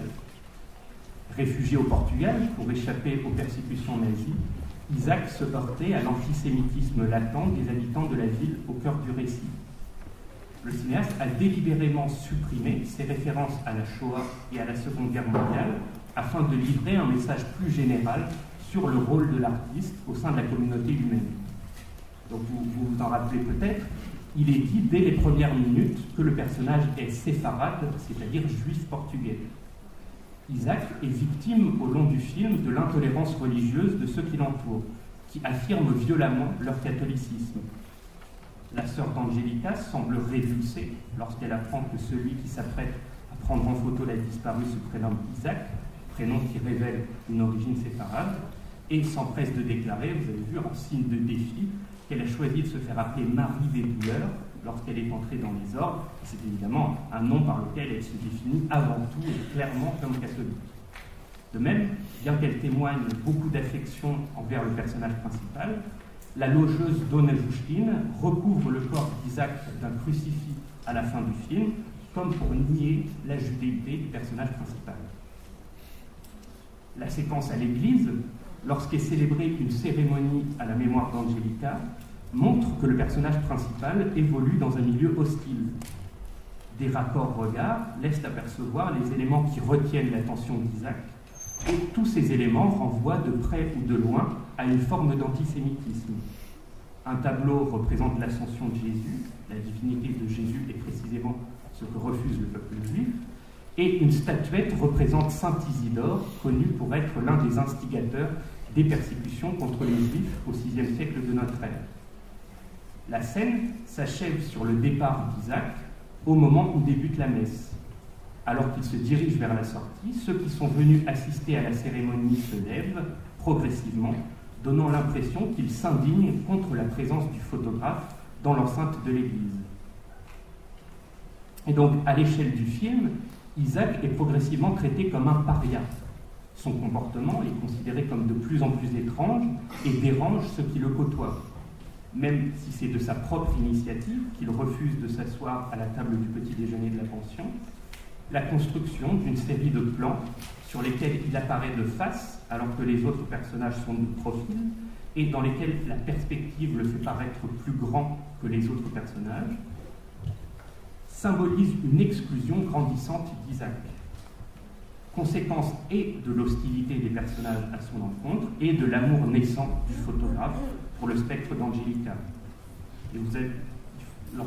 Réfugié au Portugal pour échapper aux persécutions nazies, Isaac se heurtait à l'antisémitisme latent des habitants de la ville au cœur du récit. Le cinéaste a délibérément supprimé ses références à la Shoah et à la Seconde Guerre mondiale afin de livrer un message plus général sur le rôle de l'artiste au sein de la communauté humaine. Donc vous vous en rappelez peut-être, il est dit dès les premières minutes que le personnage est séfarade, c'est-à-dire juif portugais. Isaac est victime au long du film de l'intolérance religieuse de ceux qui l'entourent, qui affirment violemment leur catholicisme. La sœur d'Angelica semble révulsée lorsqu'elle apprend que celui qui s'apprête à prendre en photo la disparue se prénomme Isaac, prénom qui révèle une origine séfarade, et s'empresse de déclarer, vous avez vu, en signe de défi, qu'elle a choisi de se faire appeler Marie des douleurs lorsqu'elle est entrée dans les ordres. C'est évidemment un nom par lequel elle se définit avant tout et clairement comme catholique. De même, bien qu'elle témoigne beaucoup d'affection envers le personnage principal, la logeuse Dona Justine recouvre le corps d'Isaac d'un crucifix à la fin du film, comme pour nier la judéité du personnage principal. La séquence à l'église, lorsqu'est célébrée une cérémonie à la mémoire d'Angelica, montre que le personnage principal évolue dans un milieu hostile. Des raccords regards laissent apercevoir les éléments qui retiennent l'attention d'Isaac, et tous ces éléments renvoient de près ou de loin à une forme d'antisémitisme. Un tableau représente l'ascension de Jésus, la divinité de Jésus est précisément ce que refuse le peuple juif, et une statuette représente Saint Isidore, connu pour être l'un des instigateurs des persécutions contre les Juifs au VIe siècle de notre ère. La scène s'achève sur le départ d'Isaac au moment où débute la messe. Alors qu'il se dirige vers la sortie, ceux qui sont venus assister à la cérémonie se lèvent progressivement, donnant l'impression qu'ils s'indignent contre la présence du photographe dans l'enceinte de l'église. Et donc, à l'échelle du film, Isaac est progressivement traité comme un paria. Son comportement est considéré comme de plus en plus étrange et dérange ceux qui le côtoient. Même si c'est de sa propre initiative qu'il refuse de s'asseoir à la table du petit déjeuner de la pension, la construction d'une série de plans sur lesquels il apparaît de face alors que les autres personnages sont de profil et dans lesquels la perspective le fait paraître plus grand que les autres personnages, symbolise une exclusion grandissante d'Isaac. Conséquence et de l'hostilité des personnages à son encontre et de l'amour naissant du photographe pour le spectre d'Angelica. Et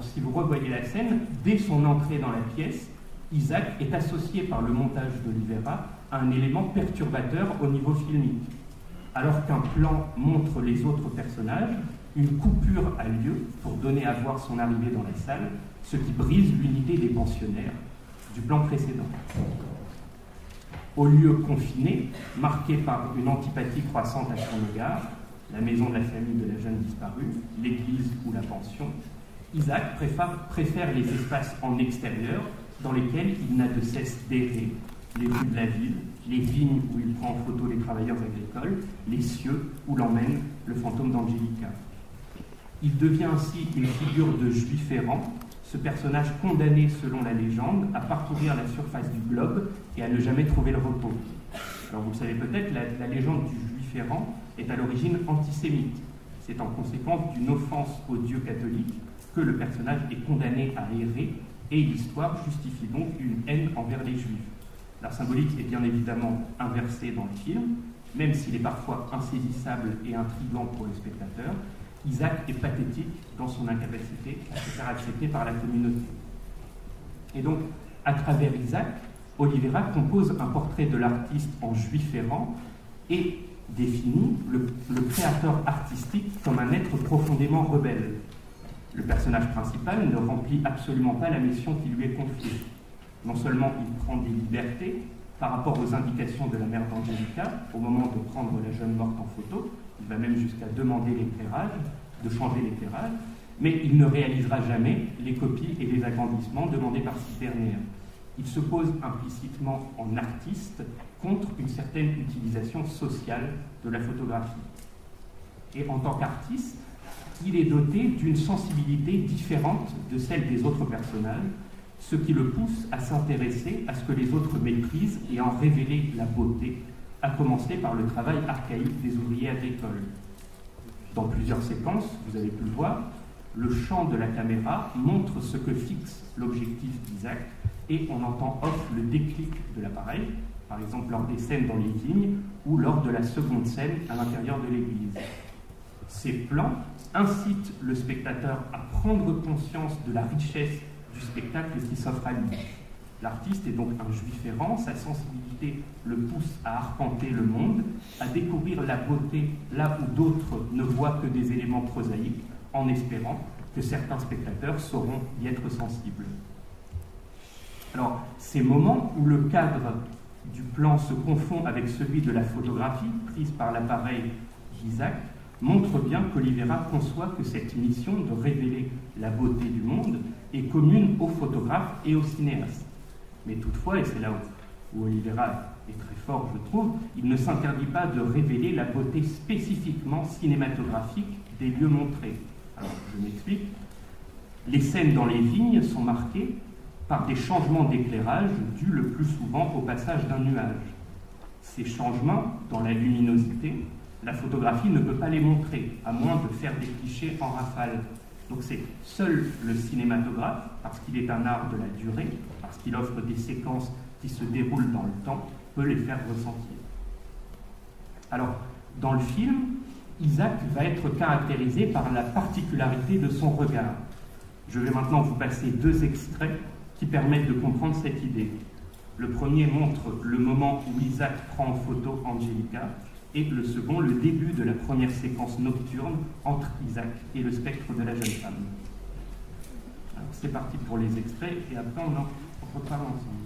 si vous revoyez la scène, dès son entrée dans la pièce, Isaac est associé par le montage d'Olivera à un élément perturbateur au niveau filmique. Alors qu'un plan montre les autres personnages, une coupure a lieu pour donner à voir son arrivée dans la salle, ce qui brise l'unité des pensionnaires du plan précédent. Au lieu confiné, marqué par une antipathie croissante à son égard, la maison de la famille de la jeune disparue, l'église ou la pension, Isaac préfère les espaces en extérieur dans lesquels il n'a de cesse d'errer, les rues de la ville, les vignes où il prend en photo les travailleurs agricoles, les cieux où l'emmène le fantôme d'Angelica. Il devient ainsi une figure de juif errant, ce personnage condamné selon la légende à parcourir la surface du globe et à ne jamais trouver le repos. Alors vous le savez peut-être, la légende du juif errant est à l'origine antisémite. C'est en conséquence d'une offense au Dieu catholique que le personnage est condamné à errer et l'histoire justifie donc une haine envers les juifs. La symbolique est bien évidemment inversée dans le film, même s'il est parfois insaisissable et intriguant pour le spectateur. Isaac est pathétique dans son incapacité à se faire accepter par la communauté. Et donc, à travers Isaac, Olivera compose un portrait de l'artiste en juif errant et définit le créateur artistique comme un être profondément rebelle. Le personnage principal ne remplit absolument pas la mission qui lui est confiée. Non seulement il prend des libertés par rapport aux indications de la mère d'Angelica au moment de prendre la jeune morte en photo, il va même jusqu'à demander l'éclairage, de changer l'éclairage, mais il ne réalisera jamais les copies et les agrandissements demandés par cette dernière. Il se pose implicitement en artiste contre une certaine utilisation sociale de la photographie. Et en tant qu'artiste, il est doté d'une sensibilité différente de celle des autres personnages, ce qui le pousse à s'intéresser à ce que les autres méprisent et en révéler la beauté, à commencer par le travail archaïque des ouvriers agricoles. Dans plusieurs séquences, vous avez pu le voir, le champ de la caméra montre ce que fixe l'objectif d'Isaac et on entend off le déclic de l'appareil, par exemple lors des scènes dans les vignes ou lors de la seconde scène à l'intérieur de l'église. Ces plans incitent le spectateur à prendre conscience de la richesse du spectacle qui s'offre à lui. L'artiste est donc un juif errant, sa sensibilité le pousse à arpenter le monde, à découvrir la beauté là où d'autres ne voient que des éléments prosaïques, en espérant que certains spectateurs sauront y être sensibles. Alors, ces moments où le cadre du plan se confond avec celui de la photographie prise par l'appareil d'Isaac montrent bien qu'Olivera conçoit que cette mission de révéler la beauté du monde est commune aux photographes et aux cinéastes. Mais toutefois, et c'est là où Olivera est très fort, je trouve, il ne s'interdit pas de révéler la beauté spécifiquement cinématographique des lieux montrés. Alors, je m'explique. Les scènes dans les vignes sont marquées par des changements d'éclairage dus le plus souvent au passage d'un nuage. Ces changements dans la luminosité, la photographie ne peut pas les montrer, à moins de faire des clichés en rafale. Donc c'est seul le cinématographe, parce qu'il est un art de la durée, parce qu'il offre des séquences qui se déroulent dans le temps, peut les faire ressentir. Alors, dans le film, Isaac va être caractérisé par la particularité de son regard. Je vais maintenant vous passer 2 extraits qui permettent de comprendre cette idée. Le premier montre le moment où Isaac prend en photo Angelica, et le second, le début de la première séquence nocturne entre Isaac et le spectre de la jeune femme. Alors c'est parti pour les extraits, et après on reparle ensemble.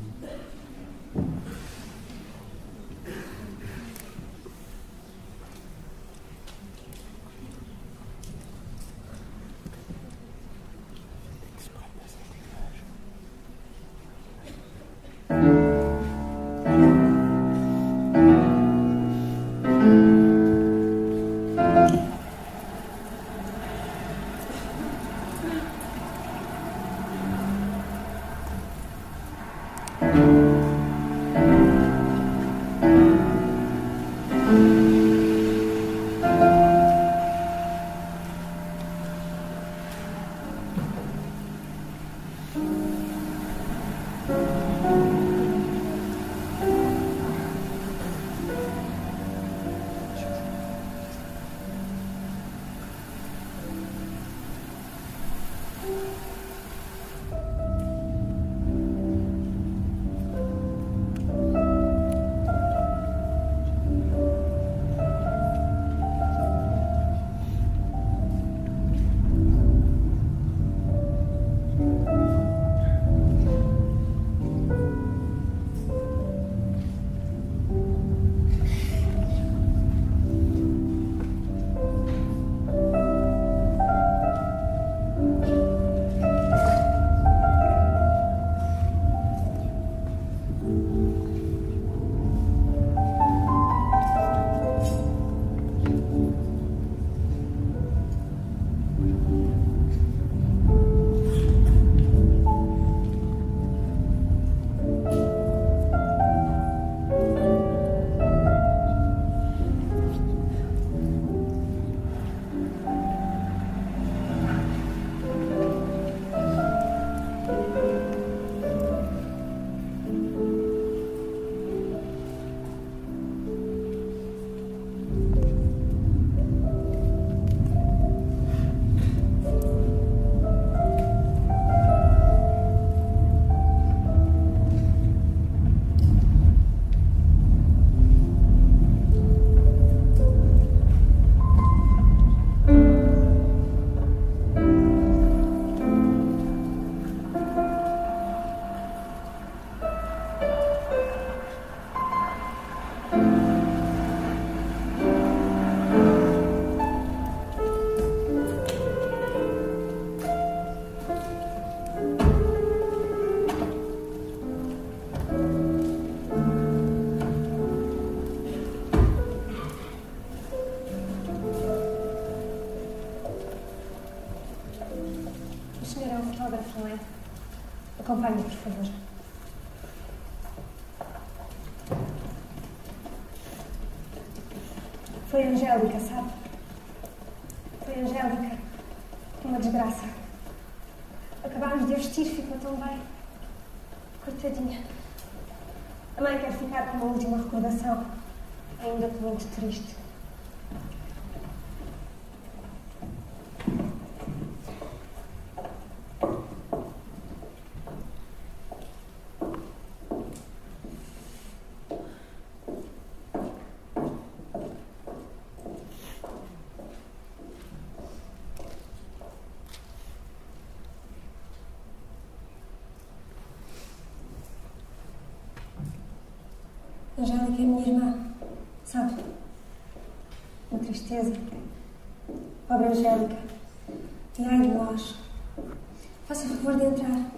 Acompanhe-me, por favor. Foi a Angélica, sabe? Foi a Angélica. Uma desgraça. Acabámos de a vestir, ficou tão bem. Coitadinha. A mãe quer ficar com uma última recordação. Ainda estou muito triste. Angélica é minha irmã, sabe? Uma tristeza. Pobre Angélica. E ai de nós. Faça o favor de entrar.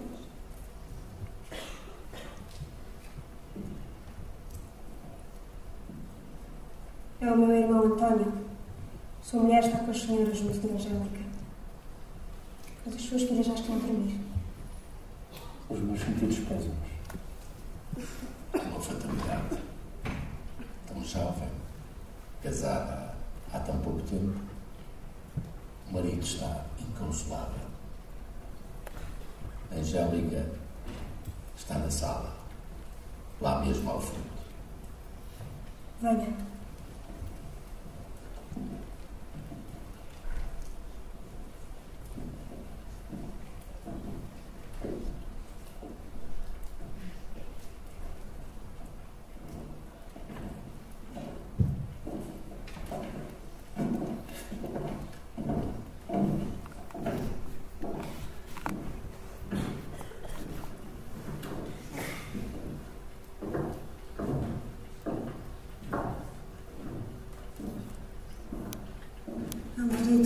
É o meu irmão António. Sua mulher está com as senhoras junto de Angélica. Mas as suas filhas já estão a dormir. Os meus sentidos pésamos. Uma fatalidade. Tão jovem, casada há tão pouco tempo. O marido está inconsolável. A Angélica está na sala, lá mesmo ao fundo. Venha.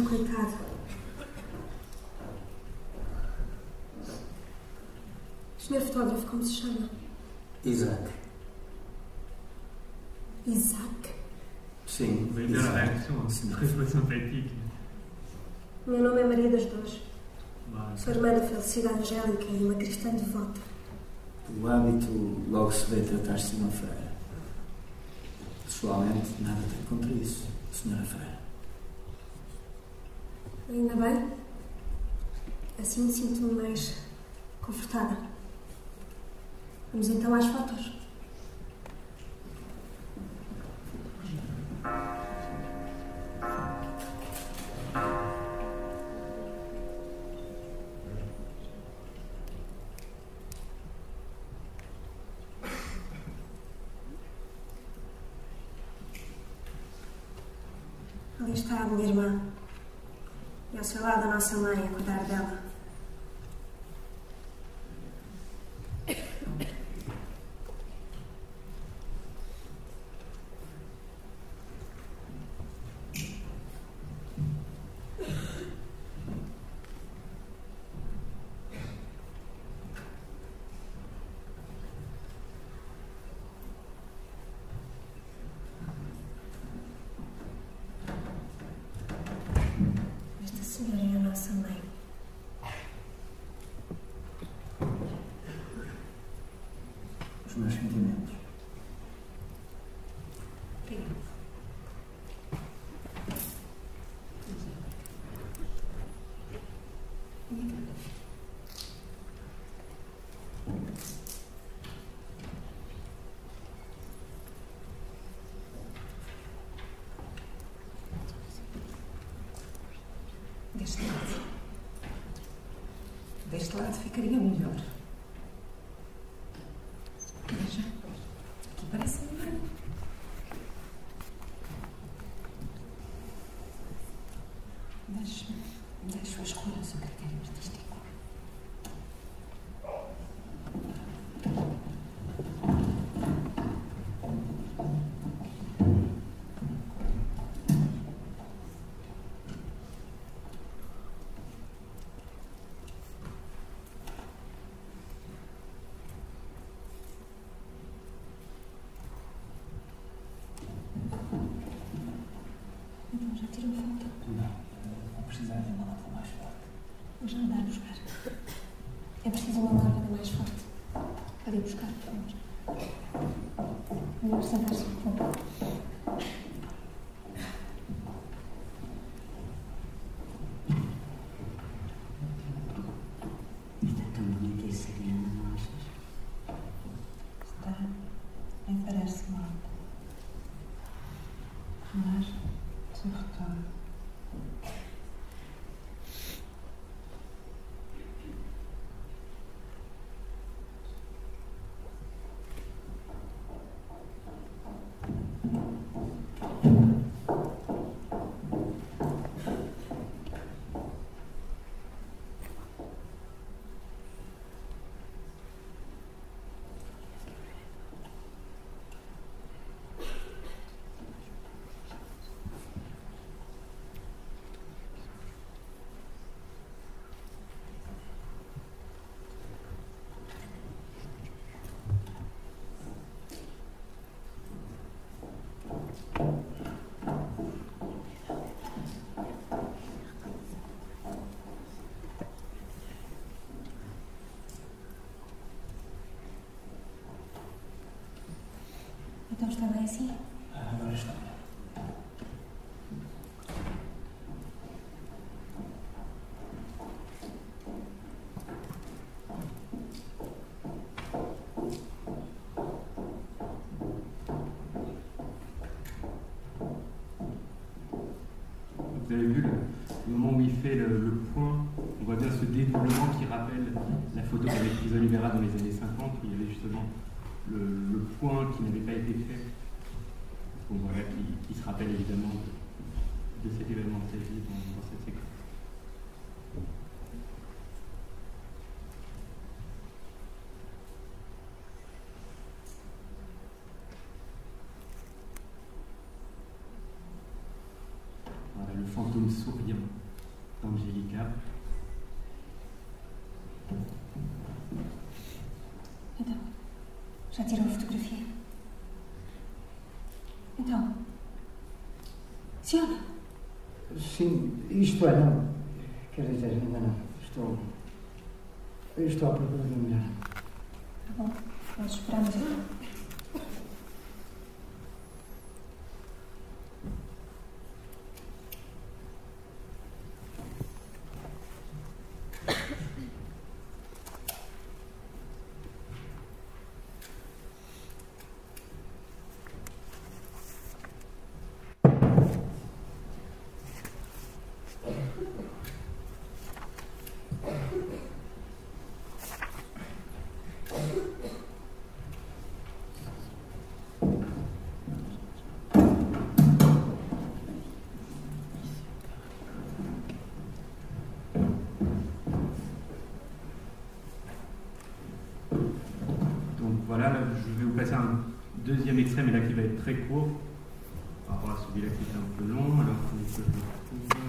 Coitado. Senhor fotógrafo, como se chama? Isaac. Isaac? Sim, Vous avez la réaction, très très sympathique. Meu nome é Maria das Dores. Bah, Sou irmã da falecida Angélica e uma cristã devota. O hábito logo se vê tratar-se de uma freira. Pessoalmente, nada tenho contra isso, senhora freira. Ainda bem. Assim sinto-me mais confortada. Vamos então às fotos. Ali está a minha irmã. E ao seu lado a nossa mãe a cuidar dela. Os meus sentimentos. Deste lado ficaria melhor. Veja, aqui parece melhor. Deixo a escolha ao seu critério artístico. Então já tirou foto? Não precisar de uma lâmpada mais forte. Vou já andar a buscar. É preciso uma lâmpada mais forte. Pode ir buscar, por favor. Vou sentar-se um pouco. assim? Agora está. Vous avez vu le moment où il fait le point, on voit bien ce dédoublement qui rappelle la photo qu'avait prise Olivera dans les années 50, où il y avait justement le point qui n'avait pas été fait. Bon, voilà, qui se rappelle évidemment de cet événement de sa vie dans cette séquence. Voilà, le fantôme souriant d'Angelica. Então, já tirou a fotografia? Então, funciona? Sim, isto é, não. Quer dizer, ainda não. Estou à procura de melhor. Tá bom, nós esperamos aqui. Voilà, là, je vais vous passer un deuxième extrait, mais là qui va être très court, par rapport à celui-là qui était un peu long. Alors, attendez que je le retrouve.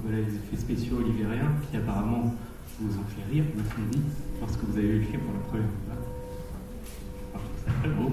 Voilà les effets spéciaux olivériens qui apparemment vous ont fait rire, me sont dit, lorsque vous avez vu le film pour la première fois. Alors, je trouve ça très beau.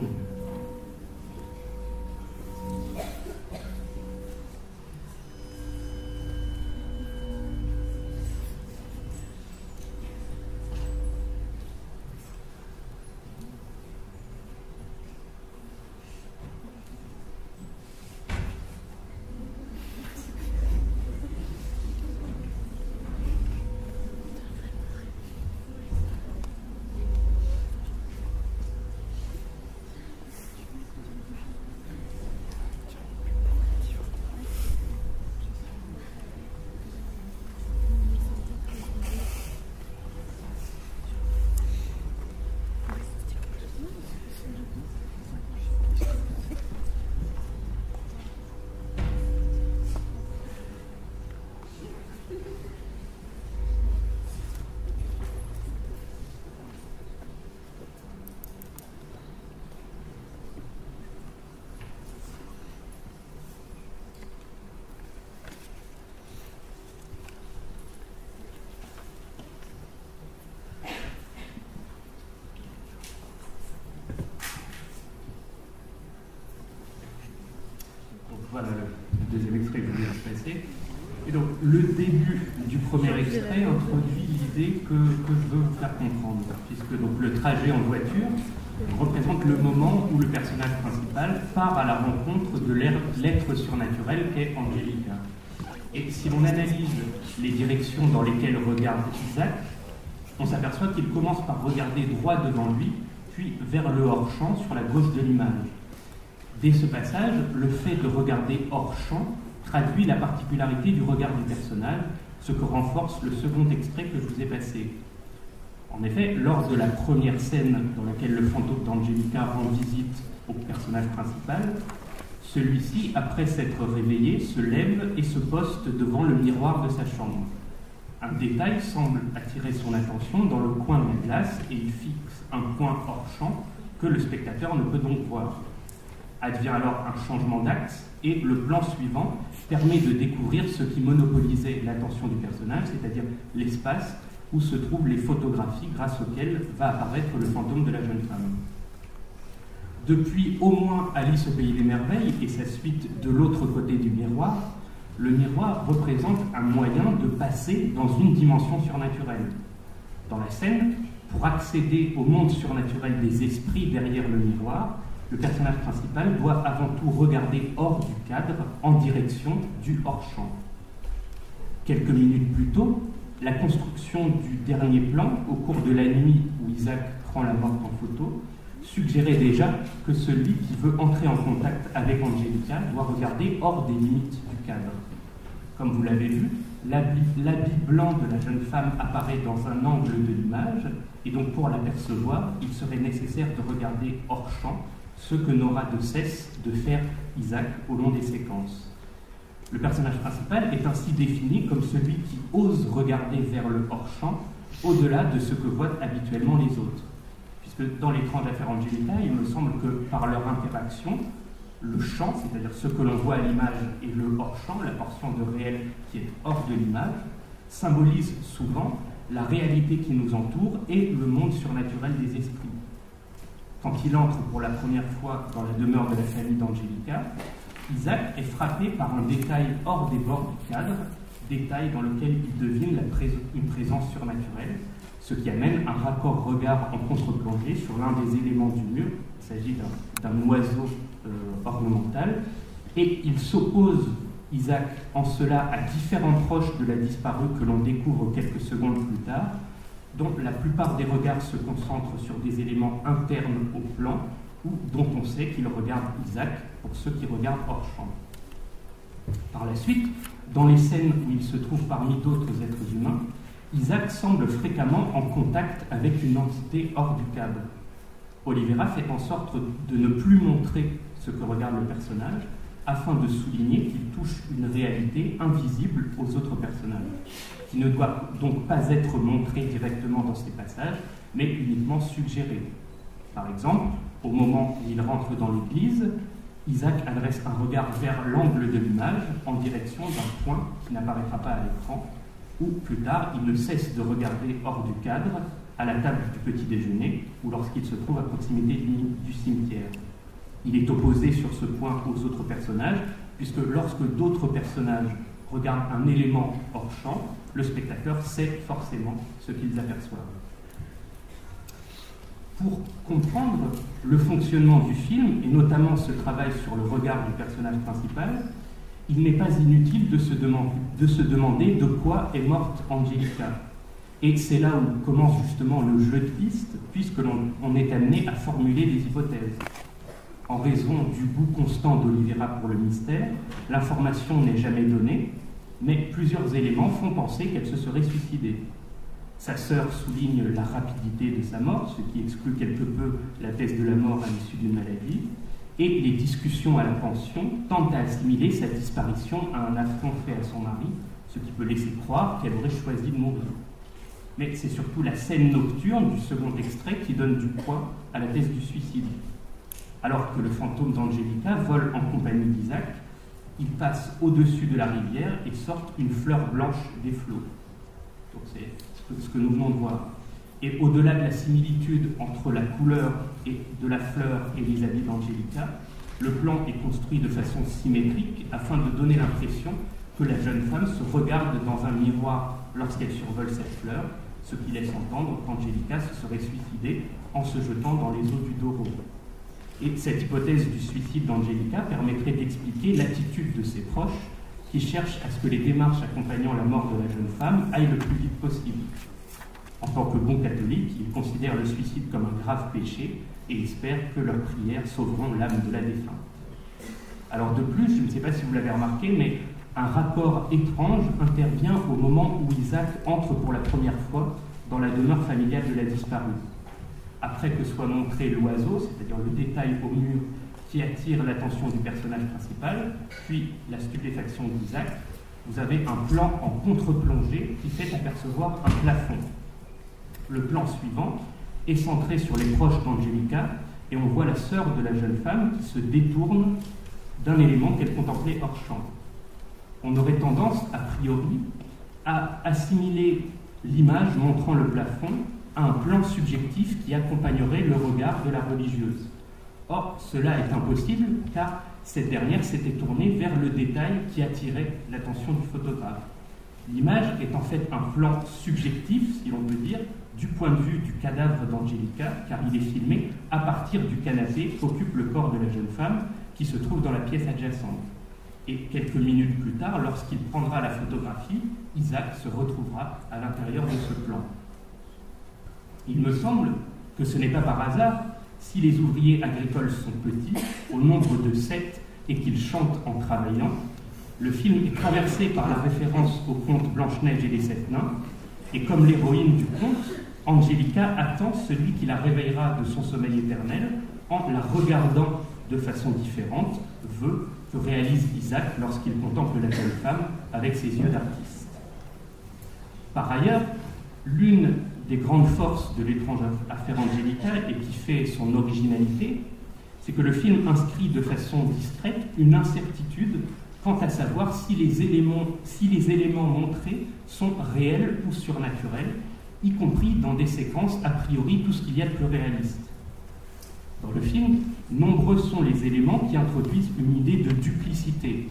le début du premier extrait introduit l'idée que je veux vous faire comprendre, puisque donc, le trajet en voiture représente le moment où le personnage principal part à la rencontre de l'être surnaturel qu'est Angelica. Et si l'on analyse les directions dans lesquelles regarde Isaac, on s'aperçoit qu'il commence par regarder droit devant lui, puis vers le hors-champ sur la gauche de l'image. Dès ce passage, le fait de regarder hors-champ traduit la particularité du regard du personnage, ce que renforce le second extrait que je vous ai passé. En effet, lors de la première scène dans laquelle le fantôme d'Angelica rend visite au personnage principal, celui-ci, après s'être réveillé, se lève et se poste devant le miroir de sa chambre. Un détail semble attirer son attention dans le coin de la glace et il fixe un point hors champ que le spectateur ne peut donc voir. Advient alors un changement d'axe et le plan suivant permet de découvrir ce qui monopolisait l'attention du personnage, c'est-à-dire l'espace où se trouvent les photographies grâce auxquelles va apparaître le fantôme de la jeune femme. Depuis au moins Alice au Pays des Merveilles et sa suite de l'autre côté du miroir, le miroir représente un moyen de passer dans une dimension surnaturelle. Dans la scène, pour accéder au monde surnaturel des esprits derrière le miroir, le personnage principal doit avant tout regarder hors du cadre, en direction du hors-champ. Quelques minutes plus tôt, la construction du dernier plan, au cours de la nuit où Isaac prend la morte en photo, suggérait déjà que celui qui veut entrer en contact avec Angelica doit regarder hors des limites du cadre. Comme vous l'avez vu, l'habit blanc de la jeune femme apparaît dans un angle de l'image, et donc pour l'apercevoir, il serait nécessaire de regarder hors champ, ce que n'aura de cesse de faire Isaac au long des séquences. Le personnage principal est ainsi défini comme celui qui ose regarder vers le hors-champ, au-delà de ce que voient habituellement les autres. Puisque dans l'étrange affaire Angelica, il me semble que par leur interaction, le champ, c'est-à-dire ce que l'on voit à l'image, et le hors-champ, la portion de réel qui est hors de l'image, symbolise souvent la réalité qui nous entoure et le monde surnaturel des esprits. Quand il entre pour la première fois dans la demeure de la famille d'Angelica, Isaac est frappé par un détail hors des bords du cadre, détail dans lequel il devine une présence surnaturelle, ce qui amène un raccord regard en contre-plongée sur l'un des éléments du mur. Il s'agit d'un oiseau ornemental, et il s'oppose, Isaac, en cela à différents proches de la disparue que l'on découvre quelques secondes plus tard, dont la plupart des regards se concentrent sur des éléments internes au plan, ou dont on sait qu'il regarde Isaac pour ceux qui regardent hors champ. Par la suite, dans les scènes où il se trouve parmi d'autres êtres humains, Isaac semble fréquemment en contact avec une entité hors du cadre. Oliveira fait en sorte de ne plus montrer ce que regarde le personnage, afin de souligner qu'il touche une réalité invisible aux autres personnages, qui ne doit donc pas être montrée directement dans ces passages, mais uniquement suggérée. Par exemple, au moment où il rentre dans l'église, Isaac adresse un regard vers l'angle de l'image en direction d'un point qui n'apparaîtra pas à l'écran, ou plus tard, il ne cesse de regarder hors du cadre, à la table du petit déjeuner, ou lorsqu'il se trouve à proximité du cimetière. Il est opposé sur ce point aux autres personnages, puisque lorsque d'autres personnages regardent un élément hors champ, le spectateur sait forcément ce qu'ils aperçoivent. Pour comprendre le fonctionnement du film, et notamment ce travail sur le regard du personnage principal, il n'est pas inutile de se demander de quoi est morte Angelica. Et c'est là où commence justement le jeu de pistes, puisque l'on est amené à formuler des hypothèses. En raison du goût constant d'Oliveira pour le mystère, l'information n'est jamais donnée, mais plusieurs éléments font penser qu'elle se serait suicidée. Sa sœur souligne la rapidité de sa mort, ce qui exclut quelque peu la thèse de la mort à l'issue d'une maladie, et les discussions à la pension tentent à assimiler sa disparition à un affront fait à son mari, ce qui peut laisser croire qu'elle aurait choisi de mourir. Mais c'est surtout la scène nocturne du second extrait qui donne du poids à la thèse du suicide. Alors que le fantôme d'Angelica vole en compagnie d'Isaac, il passe au-dessus de la rivière et sort une fleur blanche des flots. Donc c'est ce que nous venons de voir. Et au-delà de la similitude entre la couleur de la fleur et les habits d'Angelica, le plan est construit de façon symétrique afin de donner l'impression que la jeune femme se regarde dans un miroir lorsqu'elle survole cette fleur, ce qui laisse entendre qu'Angelica se serait suicidée en se jetant dans les eaux du Douro. Et cette hypothèse du suicide d'Angelica permettrait d'expliquer l'attitude de ses proches qui cherchent à ce que les démarches accompagnant la mort de la jeune femme aillent le plus vite possible. En tant que bons catholiques, ils considèrent le suicide comme un grave péché et espèrent que leurs prières sauveront l'âme de la défunte. Alors de plus, je ne sais pas si vous l'avez remarqué, mais un rapport étrange intervient au moment où Isaac entre pour la première fois dans la demeure familiale de la disparue. Après que soit montré l'oiseau, c'est-à-dire le détail au mur qui attire l'attention du personnage principal, puis la stupéfaction d'Isaac, vous avez un plan en contre-plongée qui fait apercevoir un plafond. Le plan suivant est centré sur les proches d'Angelica et on voit la sœur de la jeune femme qui se détourne d'un élément qu'elle contemplait hors champ. On aurait tendance, a priori, à assimiler l'image montrant le plafond à un plan subjectif qui accompagnerait le regard de la religieuse. Or, cela est impossible car cette dernière s'était tournée vers le détail qui attirait l'attention du photographe. L'image est en fait un plan subjectif, si l'on peut dire, du point de vue du cadavre d'Angelica, car il est filmé à partir du canapé qu'occupe le corps de la jeune femme qui se trouve dans la pièce adjacente. Et quelques minutes plus tard, lorsqu'il prendra la photographie, Isaac se retrouvera à l'intérieur de ce plan. Il me semble que ce n'est pas par hasard si les ouvriers agricoles sont petits, au nombre de 7, et qu'ils chantent en travaillant. Le film est traversé par la référence au conte Blanche-Neige et les 7 nains, et comme l'héroïne du conte, Angelica attend celui qui la réveillera de son sommeil éternel en la regardant de façon différente, vœu que réalise Isaac lorsqu'il contemple la jeune femme avec ses yeux d'artiste. Par ailleurs, l'une des grandes forces de l'étrange affaire Angelica et qui fait son originalité, c'est que le film inscrit de façon discrète une incertitude quant à savoir si les éléments montrés sont réels ou surnaturels, y compris dans des séquences a priori tout ce qu'il y a de plus réaliste. Dans le film, nombreux sont les éléments qui introduisent une idée de duplicité.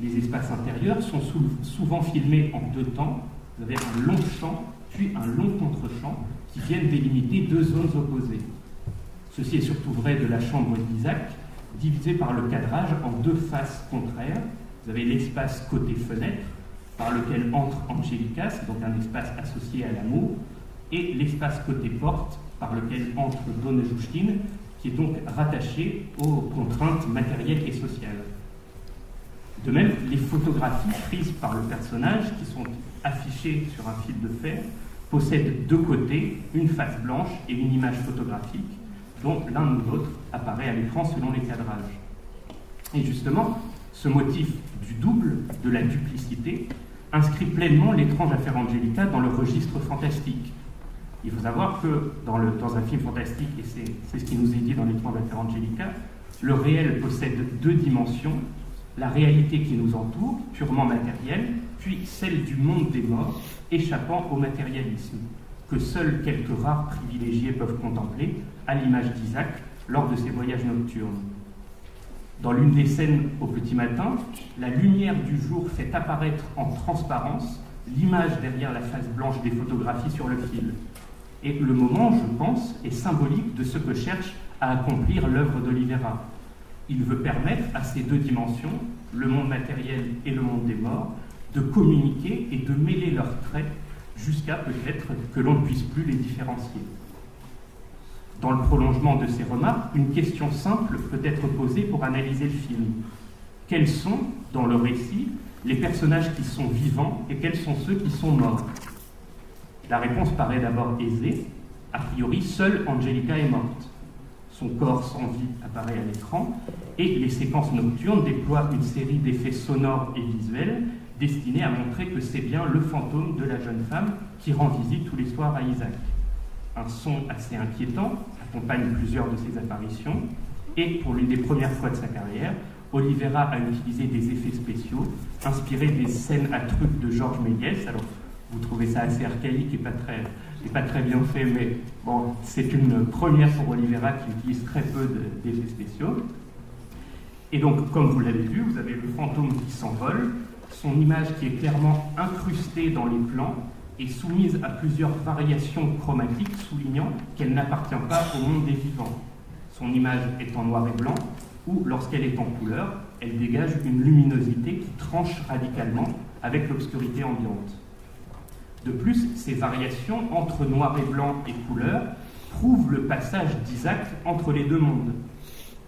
Les espaces intérieurs sont souvent filmés en 2 temps. Vous avez un long champ, puis un long contre-champ qui viennent délimiter 2 zones opposées. Ceci est surtout vrai de la chambre d'Isaac, divisée par le cadrage en 2 faces contraires. Vous avez l'espace côté fenêtre, par lequel entre Angelica, c'est donc un espace associé à l'amour, et l'espace côté porte, par lequel entre Dona Justine, qui est donc rattaché aux contraintes matérielles et sociales. De même, les photographies prises par le personnage, qui sont affichées sur un fil de fer, possèdent 2 côtés, une face blanche et une image photographique, dont l'un ou l'autre apparaît à l'écran selon les cadrages. Et justement, ce motif du double, de la duplicité, inscrit pleinement l'étrange affaire Angelica dans le registre fantastique. Il faut savoir que dans un film fantastique, et c'est ce qui nous est dit dans l'étrange affaire Angelica, le réel possède 2 dimensions, la réalité qui nous entoure, purement matérielle, puis celle du monde des morts, échappant au matérialisme, que seuls quelques rares privilégiés peuvent contempler, à l'image d'Isaac, lors de ses voyages nocturnes. Dans l'une des scènes au petit matin, la lumière du jour fait apparaître en transparence l'image derrière la face blanche des photographies sur le fil. Et le moment, je pense, est symbolique de ce que cherche à accomplir l'œuvre d'Olivera. Il veut permettre à ces 2 dimensions, le monde matériel et le monde des morts, de communiquer et de mêler leurs traits jusqu'à peut-être que l'on ne puisse plus les différencier. Dans le prolongement de ces remarques, une question simple peut être posée pour analyser le film. Quels sont, dans le récit, les personnages qui sont vivants et quels sont ceux qui sont morts? La réponse paraît d'abord aisée. A priori, seule Angelica est morte. Son corps sans vie apparaît à l'écran et les séquences nocturnes déploient une série d'effets sonores et visuels destinés à montrer que c'est bien le fantôme de la jeune femme qui rend visite tous les soirs à Isaac. Un son assez inquiétant accompagne plusieurs de ses apparitions et pour l'une des premières fois de sa carrière, Olivera a utilisé des effets spéciaux inspirés des scènes à trucs de Georges Méliès. Alors, vous trouvez ça assez archaïque et pas très bien fait, mais bon, c'est une première pour Olivera qui utilise très peu d'effets spéciaux. Et donc, comme vous l'avez vu, vous avez le fantôme qui s'envole, son image qui est clairement incrustée dans les plans est soumise à plusieurs variations chromatiques, soulignant qu'elle n'appartient pas au monde des vivants. Son image est en noir et blanc, ou lorsqu'elle est en couleur, elle dégage une luminosité qui tranche radicalement avec l'obscurité ambiante. De plus, ces variations entre noir et blanc et couleur prouvent le passage d'Isaac entre les deux mondes.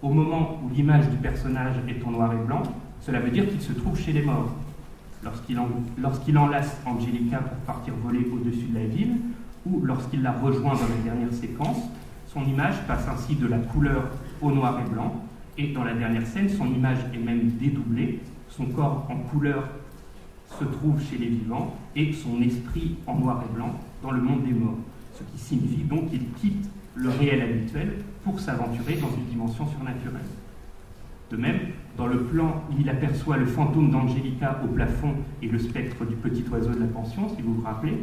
Au moment où l'image du personnage est en noir et blanc, cela veut dire qu'il se trouve chez les morts. Lorsqu'il enlace Angelica pour partir voler au-dessus de la ville, ou lorsqu'il la rejoint dans la dernière séquence, son image passe ainsi de la couleur au noir et blanc, et dans la dernière scène, son image est même dédoublée, son corps en couleur se trouve chez les vivants, et son esprit en noir et blanc dans le monde des morts, ce qui signifie donc qu'il quitte le réel habituel pour s'aventurer dans une dimension surnaturelle. De même, dans le plan où il aperçoit le fantôme d'Angelica au plafond et le spectre du petit oiseau de la pension, si vous vous rappelez,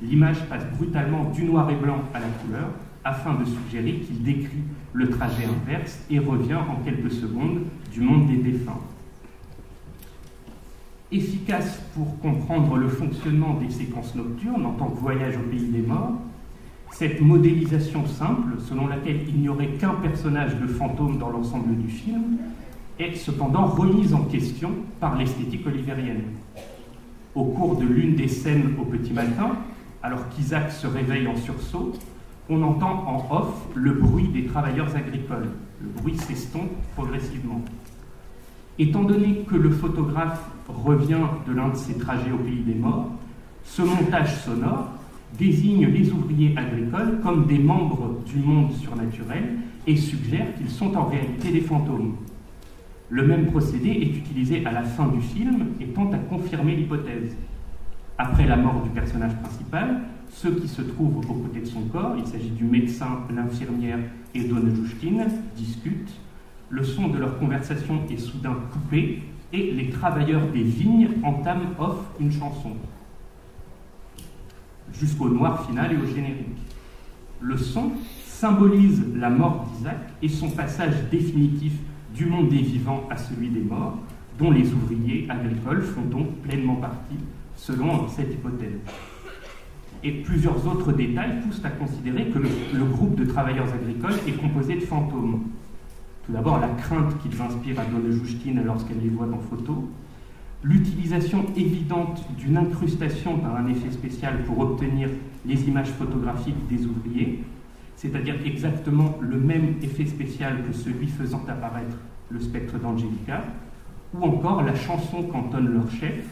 l'image passe brutalement du noir et blanc à la couleur, afin de suggérer qu'il décrit le trajet inverse et revient en quelques secondes du monde des défunts. Efficace pour comprendre le fonctionnement des séquences nocturnes en tant que voyage au pays des morts, cette modélisation simple, selon laquelle il n'y aurait qu'un personnage de fantôme dans l'ensemble du film, est cependant remise en question par l'esthétique olivérienne. Au cours de l'une des scènes au petit matin, alors qu'Isaac se réveille en sursaut, on entend en off le bruit des travailleurs agricoles. Le bruit s'estompe progressivement. Étant donné que le photographe revient de l'un de ses trajets au pays des morts, ce montage sonore désigne les ouvriers agricoles comme des membres du monde surnaturel et suggère qu'ils sont en réalité des fantômes. Le même procédé est utilisé à la fin du film et tend à confirmer l'hypothèse. Après la mort du personnage principal, ceux qui se trouvent aux côtés de son corps, il s'agit du médecin, l'infirmière et Dona Jushkin, discutent. Le son de leur conversation est soudain coupé et les travailleurs des vignes entament off une chanson, jusqu'au noir final et au générique. Le son symbolise la mort d'Isaac et son passage définitif du monde des vivants à celui des morts, dont les ouvriers agricoles font donc pleinement partie, selon cette hypothèse. Et plusieurs autres détails poussent à considérer que le groupe de travailleurs agricoles est composé de fantômes. Tout d'abord, la crainte qu'ils inspirent à Dona Jushkin lorsqu'elle les voit en photo, l'utilisation évidente d'une incrustation par un effet spécial pour obtenir les images photographiques des ouvriers, c'est-à-dire exactement le même effet spécial que celui faisant apparaître le spectre d'Angelica, ou encore la chanson qu'entonne leur chef,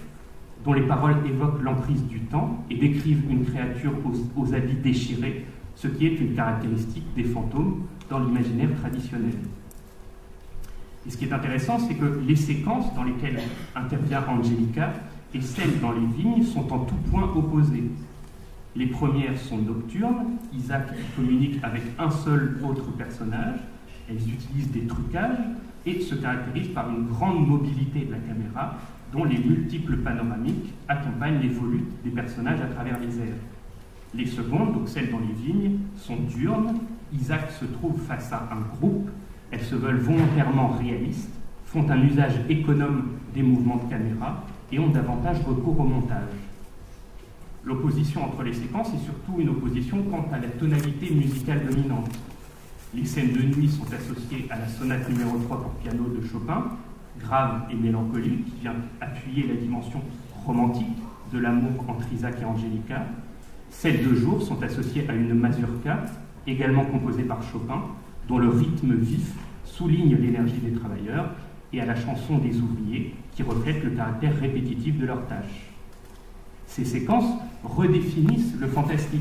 dont les paroles évoquent l'emprise du temps et décrivent une créature aux habits déchirés, ce qui est une caractéristique des fantômes dans l'imaginaire traditionnel. Et ce qui est intéressant, c'est que les séquences dans lesquelles intervient Angelica et celles dans les vignes sont en tout point opposées. Les premières sont nocturnes, Isaac communique avec un seul autre personnage, elles utilisent des trucages et se caractérisent par une grande mobilité de la caméra, dont les multiples panoramiques accompagnent les volutes des personnages à travers les airs. Les secondes, donc celles dans les vignes, sont diurnes, Isaac se trouve face à un groupe, elles se veulent volontairement réalistes, font un usage économe des mouvements de caméra et ont davantage recours au montage. L'opposition entre les séquences est surtout une opposition quant à la tonalité musicale dominante. Les scènes de nuit sont associées à la sonate numéro 3 pour piano de Chopin, grave et mélancolique, qui vient appuyer la dimension romantique de l'amour entre Isaac et Angelica. Celles de jour sont associées à une mazurka, également composée par Chopin, dont le rythme vif souligne l'énergie des travailleurs, et à la chanson des ouvriers, qui reflète le caractère répétitif de leurs tâches. Ces séquences redéfinissent le fantastique.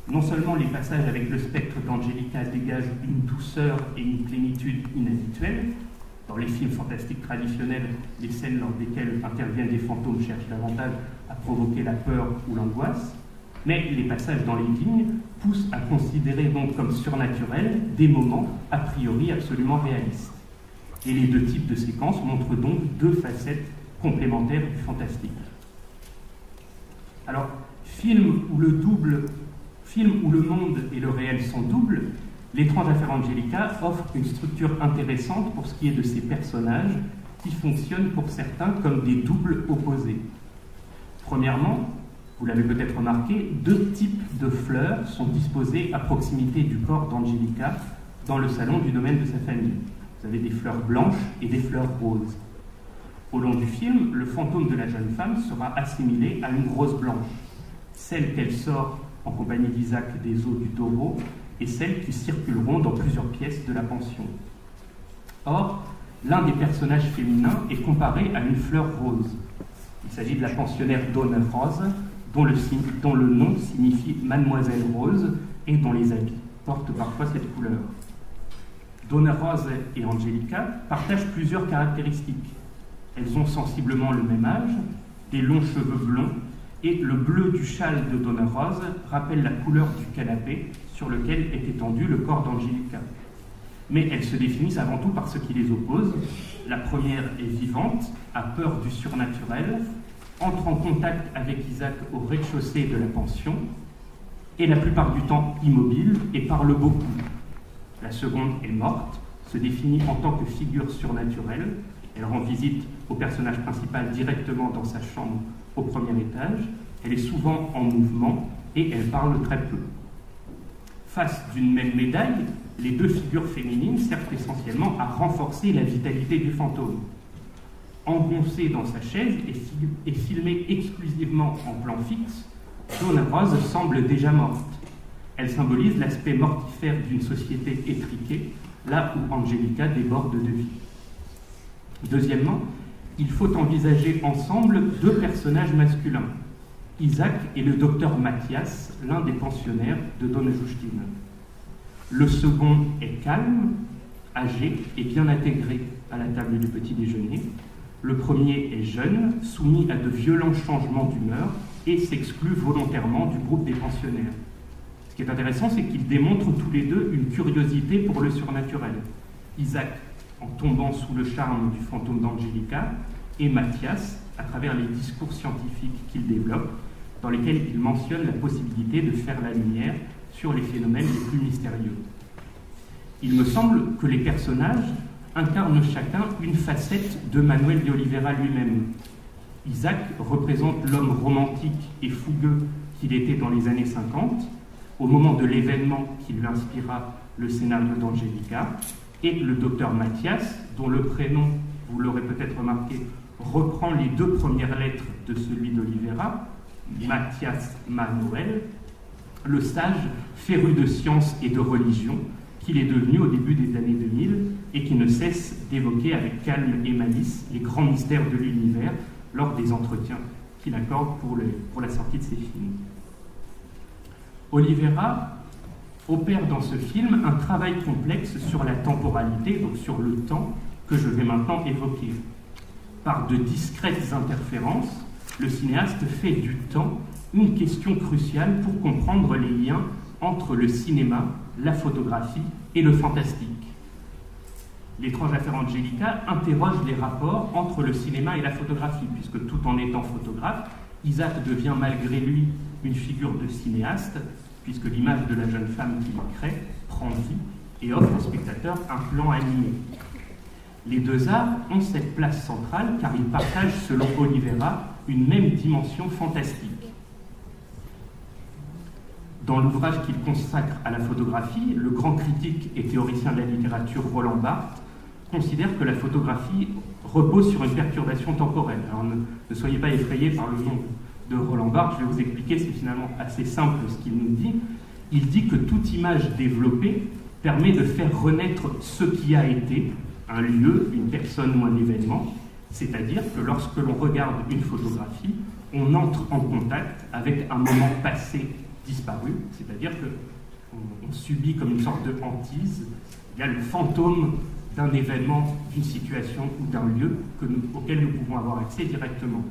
Non seulement les passages avec le spectre d'Angelica dégagent une douceur et une plénitude inhabituelles. Dans les films fantastiques traditionnels, les scènes lors desquelles interviennent des fantômes cherchent davantage à provoquer la peur ou l'angoisse, mais les passages dans les vignes poussent à considérer donc comme surnaturels des moments a priori absolument réalistes. Et les deux types de séquences montrent donc deux facettes complémentaires du fantastique. Alors, film où le monde et le réel sont doubles, L'étrange affaire Angelica offre une structure intéressante pour ce qui est de ses personnages qui fonctionnent pour certains comme des doubles opposés. Premièrement, vous l'avez peut-être remarqué, deux types de fleurs sont disposés à proximité du corps d'Angelica dans le salon du domaine de sa famille. Vous avez des fleurs blanches et des fleurs roses. Au long du film, le fantôme de la jeune femme sera assimilé à une rose blanche, celle qu'elle sort en compagnie d'Isaac des eaux du taureau et celles qui circuleront dans plusieurs pièces de la pension. Or, l'un des personnages féminins est comparé à une fleur rose. Il s'agit de la pensionnaire Donna Rose, dont le nom signifie Mademoiselle Rose et dont les habits portent parfois cette couleur. Donna Rose et Angelica partagent plusieurs caractéristiques. Elles ont sensiblement le même âge, des longs cheveux blonds, et le bleu du châle de Donna Rose rappelle la couleur du canapé sur lequel est étendu le corps d'Angelica. Mais elles se définissent avant tout par ce qui les oppose. La première est vivante, a peur du surnaturel, entre en contact avec Isaac au rez-de-chaussée de la pension, et la plupart du temps immobile et parle beaucoup. La seconde est morte, se définit en tant que figure surnaturelle. Elle rend visite au personnage principal directement dans sa chambre au premier étage. Elle est souvent en mouvement et elle parle très peu. Face d'une même médaille, les deux figures féminines servent essentiellement à renforcer la vitalité du fantôme. Engoncée dans sa chaise et filmée exclusivement en plan fixe, Donna Rose semble déjà morte. Elle symbolise l'aspect mortifère d'une société étriquée, là où Angelica déborde de vie. Deuxièmement, il faut envisager ensemble deux personnages masculins, Isaac et le docteur Mathias, l'un des pensionnaires de Donna Justine. Le second est calme, âgé et bien intégré à la table du petit déjeuner. Le premier est jeune, soumis à de violents changements d'humeur et s'exclut volontairement du groupe des pensionnaires. Ce qui est intéressant, c'est qu'ils démontrent tous les deux une curiosité pour le surnaturel. Isaac en tombant sous le charme du fantôme d'Angelica, et Mathias à travers les discours scientifiques qu'il développe, dans lesquels il mentionne la possibilité de faire la lumière sur les phénomènes les plus mystérieux. Il me semble que les personnages incarnent chacun une facette de Manuel de Oliveira lui-même. Isaac représente l'homme romantique et fougueux qu'il était dans les années 50, au moment de l'événement qui lui inspira le scénario d'Angelica, et le docteur Mathias, dont le prénom, vous l'aurez peut-être remarqué, reprend les deux premières lettres de celui d'Oliveira, Mathias Manuel, le sage féru de science et de religion qu'il est devenu au début des années 2000 et qui ne cesse d'évoquer avec calme et malice les grands mystères de l'univers lors des entretiens qu'il accorde pour la sortie de ses films. Oliveira opère dans ce film un travail complexe sur la temporalité, donc sur le temps, que je vais maintenant évoquer. Par de discrètes interférences, le cinéaste fait du temps une question cruciale pour comprendre les liens entre le cinéma, la photographie et le fantastique. L'étrange affaire Angelica interroge les rapports entre le cinéma et la photographie, puisque tout en étant photographe, Isaac devient malgré lui une figure de cinéaste, puisque l'image de la jeune femme qu'il crée prend vie et offre au spectateur un plan animé. Les deux arts ont cette place centrale car ils partagent, selon Oliveira, une même dimension fantastique. Dans l'ouvrage qu'il consacre à la photographie, le grand critique et théoricien de la littérature Roland Barthes considère que la photographie repose sur une perturbation temporelle. Alors ne soyez pas effrayés par le nom de Roland Barthes, je vais vous expliquer, c'est finalement assez simple ce qu'il nous dit. Il dit que toute image développée permet de faire renaître ce qui a été, un lieu, une personne ou un événement, c'est-à-dire que lorsque l'on regarde une photographie, on entre en contact avec un moment passé disparu, c'est-à-dire qu'on subit comme une sorte de hantise, il y a le fantôme d'un événement, d'une situation ou d'un lieu auquel nous pouvons avoir accès directement.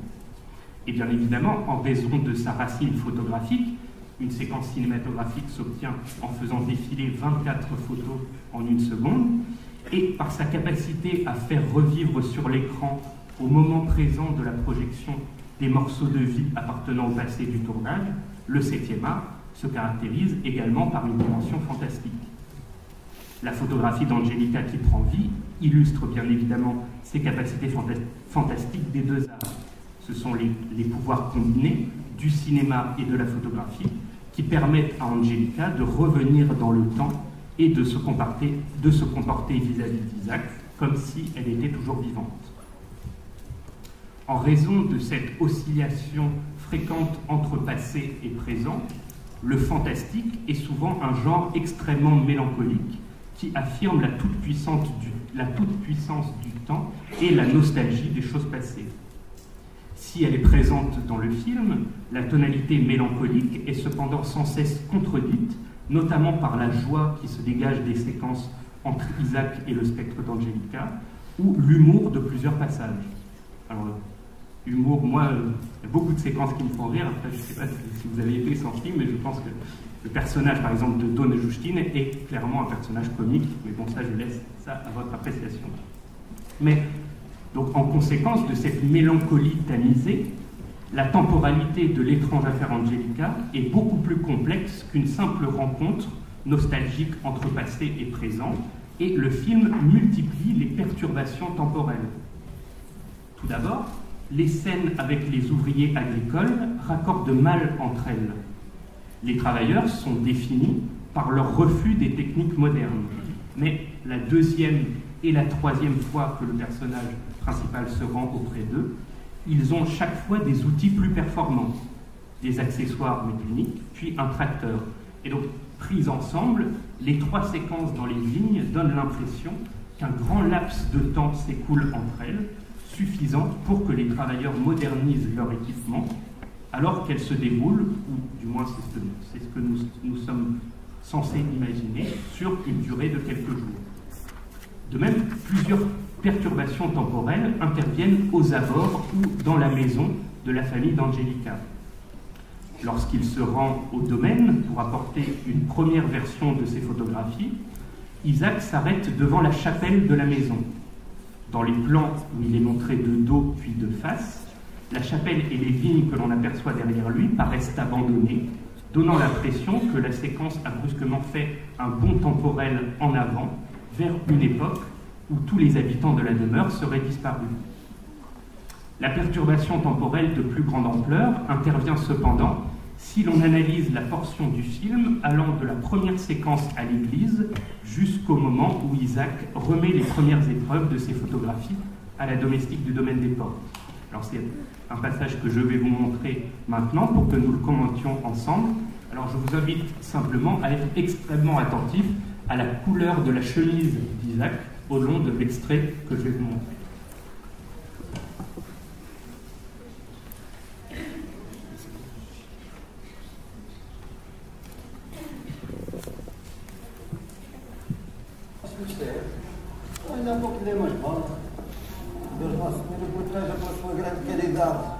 Et bien évidemment, en raison de sa racine photographique, une séquence cinématographique s'obtient en faisant défiler 24 photos en une seconde, et par sa capacité à faire revivre sur l'écran, au moment présent de la projection, des morceaux de vie appartenant au passé du tournage, le 7e art se caractérise également par une dimension fantastique. La photographie d'Angelica qui prend vie illustre bien évidemment ces capacités fantastiques des deux arts. Ce sont les pouvoirs combinés du cinéma et de la photographie qui permettent à Angelica de revenir dans le temps et de se comporter vis-à-vis d'Isaac comme si elle était toujours vivante. En raison de cette oscillation fréquente entre passé et présent, le fantastique est souvent un genre extrêmement mélancolique qui affirme la toute-puissance du temps et la nostalgie des choses passées. Si elle est présente dans le film, la tonalité mélancolique est cependant sans cesse contredite, notamment par la joie qui se dégage des séquences entre Isaac et le spectre d'Angelica, ou l'humour de plusieurs passages. Alors, humour, moi, il y a beaucoup de séquences qui me font rire. Après, je ne sais pas si vous avez été sans film, mais je pense que le personnage, par exemple, de Dawn Justine est clairement un personnage comique. Mais bon, ça, je laisse ça à votre appréciation. Mais, donc, en conséquence de cette mélancolie tamisée, la temporalité de l'étrange affaire Angelica est beaucoup plus complexe qu'une simple rencontre nostalgique entre passé et présent, et le film multiplie les perturbations temporelles. Tout d'abord, les scènes avec les ouvriers agricoles raccordent mal entre elles. Les travailleurs sont définis par leur refus des techniques modernes. Mais la deuxième et la troisième fois que le personnage principal se rend auprès d'eux, ils ont chaque fois des outils plus performants, des accessoires mécaniques, puis un tracteur. Et donc, prises ensemble, les trois séquences dans les vignes donnent l'impression qu'un grand laps de temps s'écoule entre elles, suffisant pour que les travailleurs modernisent leur équipement, alors qu'elles se déroulent, ou du moins c'est ce que nous sommes censés imaginer, sur une durée de quelques jours. De même, plusieurs perturbations temporelles interviennent aux abords ou dans la maison de la famille d'Angelica. Lorsqu'il se rend au domaine pour apporter une première version de ses photographies, Isaac s'arrête devant la chapelle de la maison. Dans les plans où il est montré de dos puis de face, la chapelle et les vignes que l'on aperçoit derrière lui paraissent abandonnées, donnant l'impression que la séquence a brusquement fait un bond temporel en avant vers une époque où tous les habitants de la demeure seraient disparus. La perturbation temporelle de plus grande ampleur intervient cependant si l'on analyse la portion du film allant de la première séquence à l'église jusqu'au moment où Isaac remet les premières épreuves de ses photographies à la domestique du domaine des Portes. Alors c'est un passage que je vais vous montrer maintenant pour que nous le commentions ensemble. Alors je vous invite simplement à être extrêmement attentif à la couleur de la chemise d'Isaac au long de l'extrait que je vais vous montrer. Ainda há pouco dei umas bolas. Deus Nosso Senhor proteja pela sua grande caridade.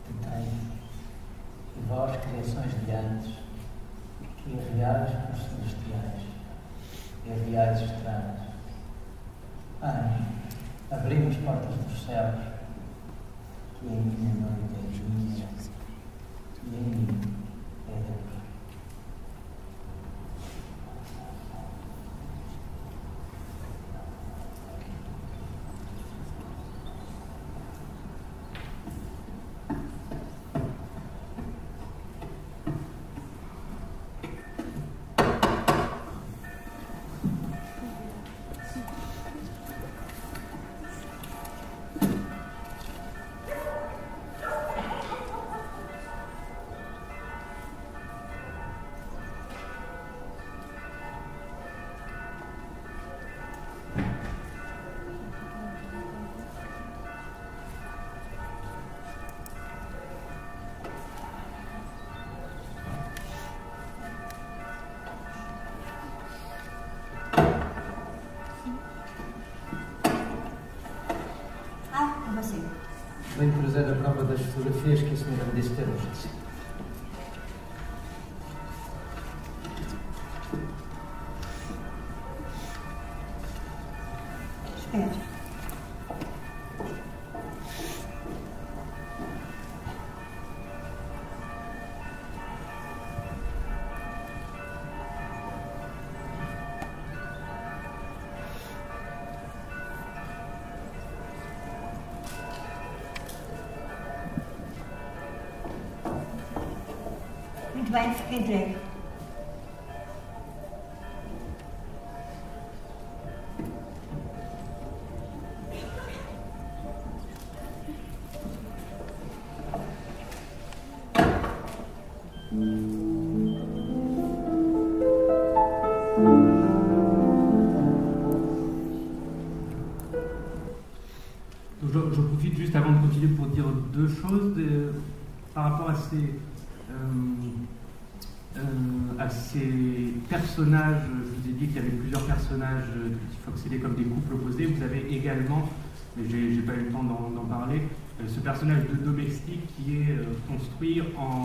Que tem, e vós, criações de antes, que enviais por celestiais, enviais estranhos. Anjo, Abri-me as portas dos céus, que a minha noite é minha e em mim é Deus. Venho trazer a prova das fotografias que a senhora me disse ter hoje. Espera. Muito bem, fica entregue. Je profite juste avant de continuer pour dire deux choses par rapport à ces personnages. Je vous ai dit qu'il y avait plusieurs personnages qui fonctionnaient comme des couples opposés. Vous avez également, mais j'ai pas eu le temps d'en parler, ce personnage de domestique qui est construit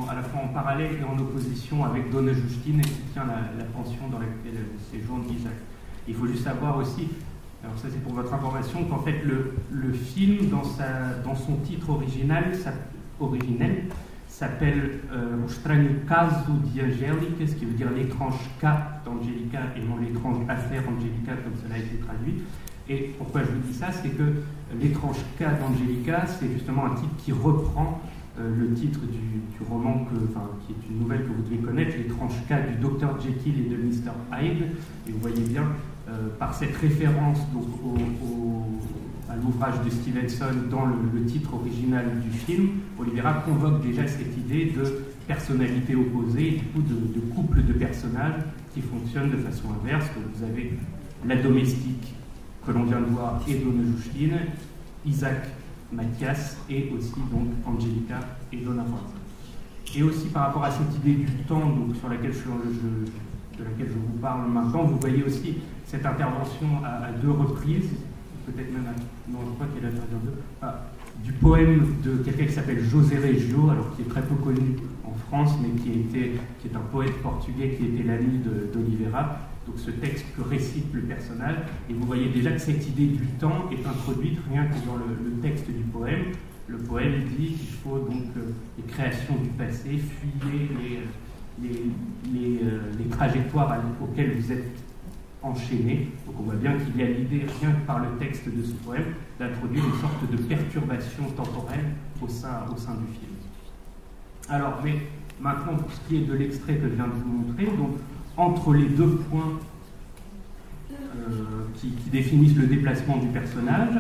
à la fois en parallèle et en opposition avec Dona Justine, qui tient la pension dans laquelle séjourne Isaac. Il faut juste savoir aussi, alors ça c'est pour votre information, qu'en fait le film dans son titre originel s'appelle O Estranho Caso de Angélica, ce qui veut dire l'étrange cas d'Angélica et non l'étrange affaire Angélica comme cela a été traduit. Et pourquoi je vous dis ça, c'est que l'étrange cas d'Angélica, c'est justement un titre qui reprend le titre du roman qui est une nouvelle que vous devez connaître, l'étrange cas du Dr Jekyll et de Mr Hyde. Et vous voyez bien par cette référence donc, à l'ouvrage de Stevenson dans le titre original du film, Oliveira convoque déjà cette idée de personnalité opposée, du coup de couple de personnages qui fonctionnent de façon inverse. Donc vous avez la domestique que l'on vient de voir et Dona Justine, Isaac Mathias et aussi donc Angélica et Dona Juana. Et aussi par rapport à cette idée du temps donc, sur laquelle de laquelle je vous parle maintenant, vous voyez aussi cette intervention à deux reprises, peut-être même non, je crois qu'elle a deux, du poème de quelqu'un qui s'appelle José Reggio, alors qui est très peu connu en France, mais qui est un poète portugais qui était l'ami d'Oliveira. Donc ce texte que récite le personnage, et vous voyez déjà que cette idée du temps est introduite rien que dans le texte du poème. Le poème dit qu'il faut donc les créations du passé, fuyez les trajectoires auxquelles vous êtes enchaînés. Donc on voit bien qu'il y a l'idée, rien que par le texte de ce poème, d'introduire une sorte de perturbation temporelle au sein du film. Alors, mais maintenant, pour ce qui est de l'extrait que je viens de vous montrer, donc entre les deux points qui définissent le déplacement du personnage,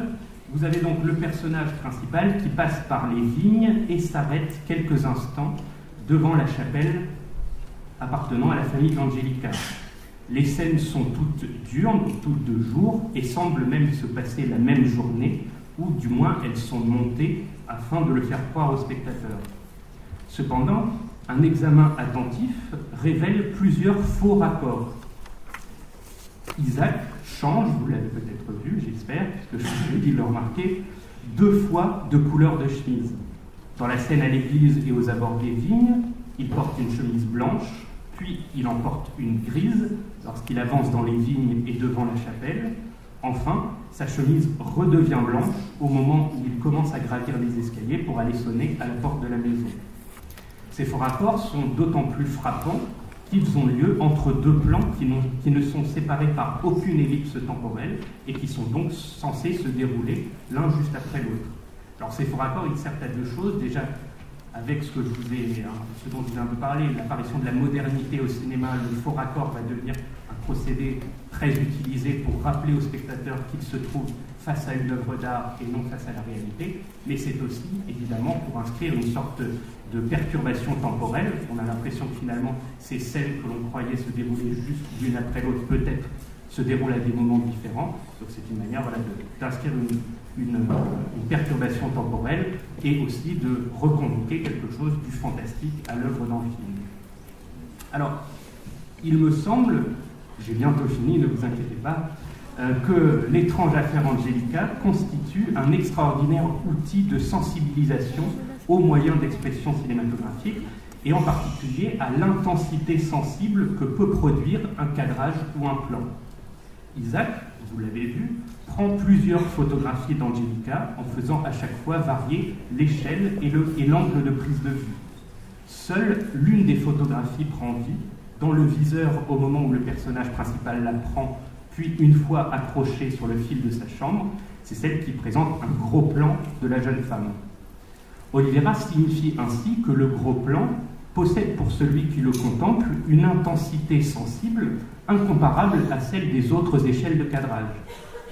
vous avez donc le personnage principal qui passe par les vignes et s'arrête quelques instants devant la chapelle appartenant à la famille d'Angélica. Les scènes sont toutes diurnes, toutes de jour, et semblent même se passer la même journée, ou du moins elles sont montées afin de le faire croire au spectateur. Cependant, un examen attentif révèle plusieurs faux raccords. Isaac change, vous l'avez peut-être vu, j'espère, puisque je vous ai dit de le remarquer, 2 fois de couleur de chemise. Dans la scène à l'église et aux abords des vignes, il porte une chemise blanche, puis il en porte une grise lorsqu'il avance dans les vignes et devant la chapelle. Enfin, sa chemise redevient blanche au moment où il commence à gravir les escaliers pour aller sonner à la porte de la maison. Ces faux raccords sont d'autant plus frappants qu'ils ont lieu entre deux plans qui ne sont séparés par aucune ellipse temporelle et qui sont donc censés se dérouler l'un juste après l'autre. Alors ces faux raccords, ils servent à deux choses. Déjà, avec ce dont je vous ai un peu parlé, l'apparition de la modernité au cinéma, le faux raccord va devenir un procédé très utilisé pour rappeler au spectateur qu'il se trouve face à une œuvre d'art et non face à la réalité, mais c'est aussi, évidemment, pour inscrire une sorte de perturbation temporelle. On a l'impression que finalement, ces scènes que l'on croyait se dérouler juste l'une après l'autre, peut-être se déroulent à des moments différents. Donc c'est une manière d'inscrire une perturbation temporelle et aussi de reconduire quelque chose du fantastique à l'œuvre dans le film. Alors, il me semble, j'ai bientôt fini, ne vous inquiétez pas, que L'étrange affaire Angelica constitue un extraordinaire outil de sensibilisation aux moyens d'expression cinématographique et en particulier à l'intensité sensible que peut produire un cadrage ou un plan. Isaac, vous l'avez vu, prend plusieurs photographies d'Angelica en faisant à chaque fois varier l'échelle et l'angle de prise de vue. Seule l'une des photographies prend vie, dans le viseur au moment où le personnage principal la prend, puis une fois accrochée sur le fil de sa chambre, c'est celle qui présente un gros plan de la jeune femme. Olivera signifie ainsi que le gros plan possède pour celui qui le contemple une intensité sensible incomparable à celle des autres échelles de cadrage.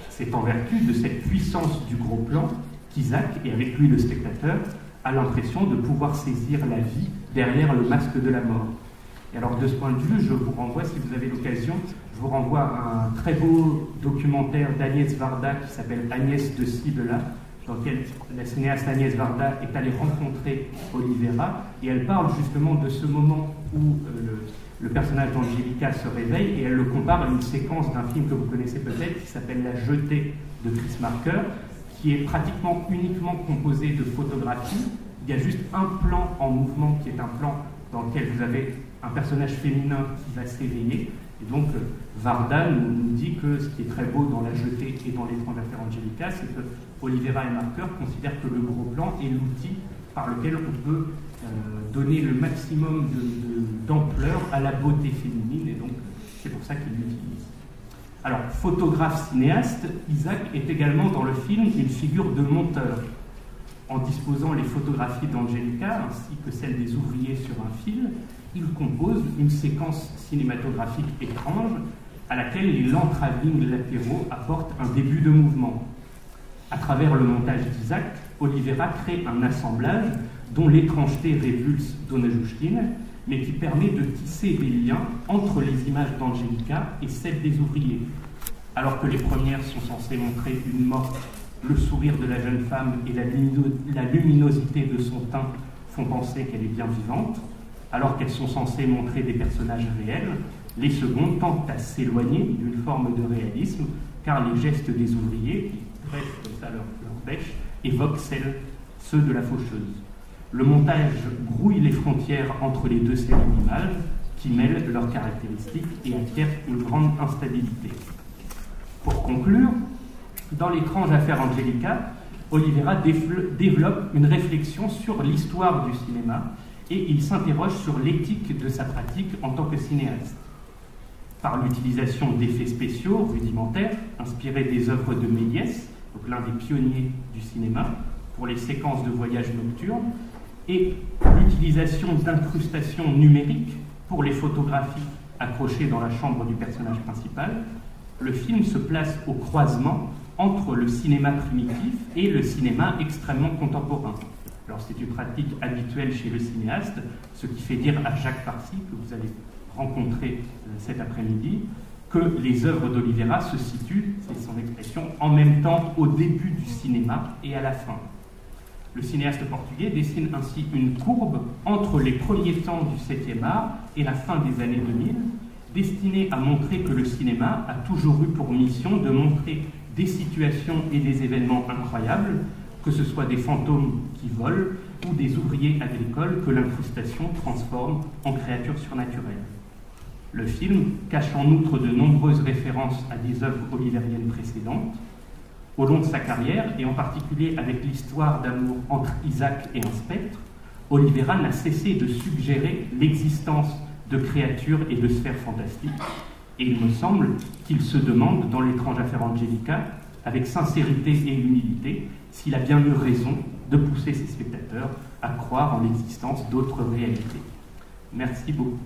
C'est en vertu de cette puissance du gros plan qu'Isaac, et avec lui le spectateur, a l'impression de pouvoir saisir la vie derrière le masque de la mort. Et alors de ce point de vue, je vous renvoie, si vous avez l'occasion, je vous renvoie à un très beau documentaire d'Agnès Varda qui s'appelle Agnès de ci-de-là, dans lequel la cinéaste Agnès Varda est allée rencontrer Olivera, et elle parle justement de ce moment où le personnage d'Angelica se réveille, et elle le compare à une séquence d'un film que vous connaissez peut-être, qui s'appelle La Jetée de Chris Marker, qui est pratiquement uniquement composé de photographies. Il y a juste un plan en mouvement, qui est un plan dans lequel vous avez un personnage féminin qui va s'éveiller. Et donc, Varda nous dit que ce qui est très beau dans La Jetée et dans L'étrange affaire Angelica, c'est que Olivera et Marker considèrent que le gros plan est l'outil par lequel on peut donner le maximum d'ampleur à la beauté féminine, et donc c'est pour ça qu'ils l'utilisent. Alors, photographe cinéaste, Isaac est également dans le film une figure de monteur. En disposant les photographies d'Angelica ainsi que celles des ouvriers sur un fil, il compose une séquence cinématographique étrange à laquelle les lents travelling latéraux apportent un début de mouvement. À travers le montage d'Isaac, Olivera crée un assemblage dont l'étrangeté révulse Dona Justine, mais qui permet de tisser des liens entre les images d'Angelica et celles des ouvriers. Alors que les premières sont censées montrer une morte, le sourire de la jeune femme et la luminosité de son teint font penser qu'elle est bien vivante, alors qu'elles sont censées montrer des personnages réels, les secondes tentent à s'éloigner d'une forme de réalisme, car les gestes des ouvriers, qui dressent comme ça leur bêche, évoquent ceux de la faucheuse. Le montage brouille les frontières entre les deux séries d'images, qui mêlent leurs caractéristiques et acquièrent une grande instabilité. Pour conclure, dans L'étrange affaire Angelica, Olivera développe une réflexion sur l'histoire du cinéma et il s'interroge sur l'éthique de sa pratique en tant que cinéaste. Par l'utilisation d'effets spéciaux rudimentaires, inspirés des œuvres de Méliès, donc l'un des pionniers du cinéma, pour les séquences de voyages nocturnes, et l'utilisation d'incrustations numériques pour les photographies accrochées dans la chambre du personnage principal, le film se place au croisement entre le cinéma primitif et le cinéma extrêmement contemporain. Alors c'est une pratique habituelle chez le cinéaste, ce qui fait dire à Jacques Parcy, que vous allez rencontrer cet après-midi, que les œuvres d'Olivera se situent, c'est son expression, en même temps au début du cinéma et à la fin. Le cinéaste portugais dessine ainsi une courbe entre les premiers temps du 7e art et la fin des années 2000, destinée à montrer que le cinéma a toujours eu pour mission de montrer des situations et des événements incroyables, que ce soit des fantômes qui volent ou des ouvriers agricoles que l'incrustation transforme en créatures surnaturelles. Le film cache en outre de nombreuses références à des œuvres olivériennes précédentes. Au long de sa carrière, et en particulier avec l'histoire d'amour entre Isaac et un spectre, Olivera n'a cessé de suggérer l'existence de créatures et de sphères fantastiques. Et il me semble qu'il se demande, dans L'étrange affaire Angelica, avec sincérité et humilité, s'il a bien eu raison de pousser ses spectateurs à croire en l'existence d'autres réalités. Merci beaucoup.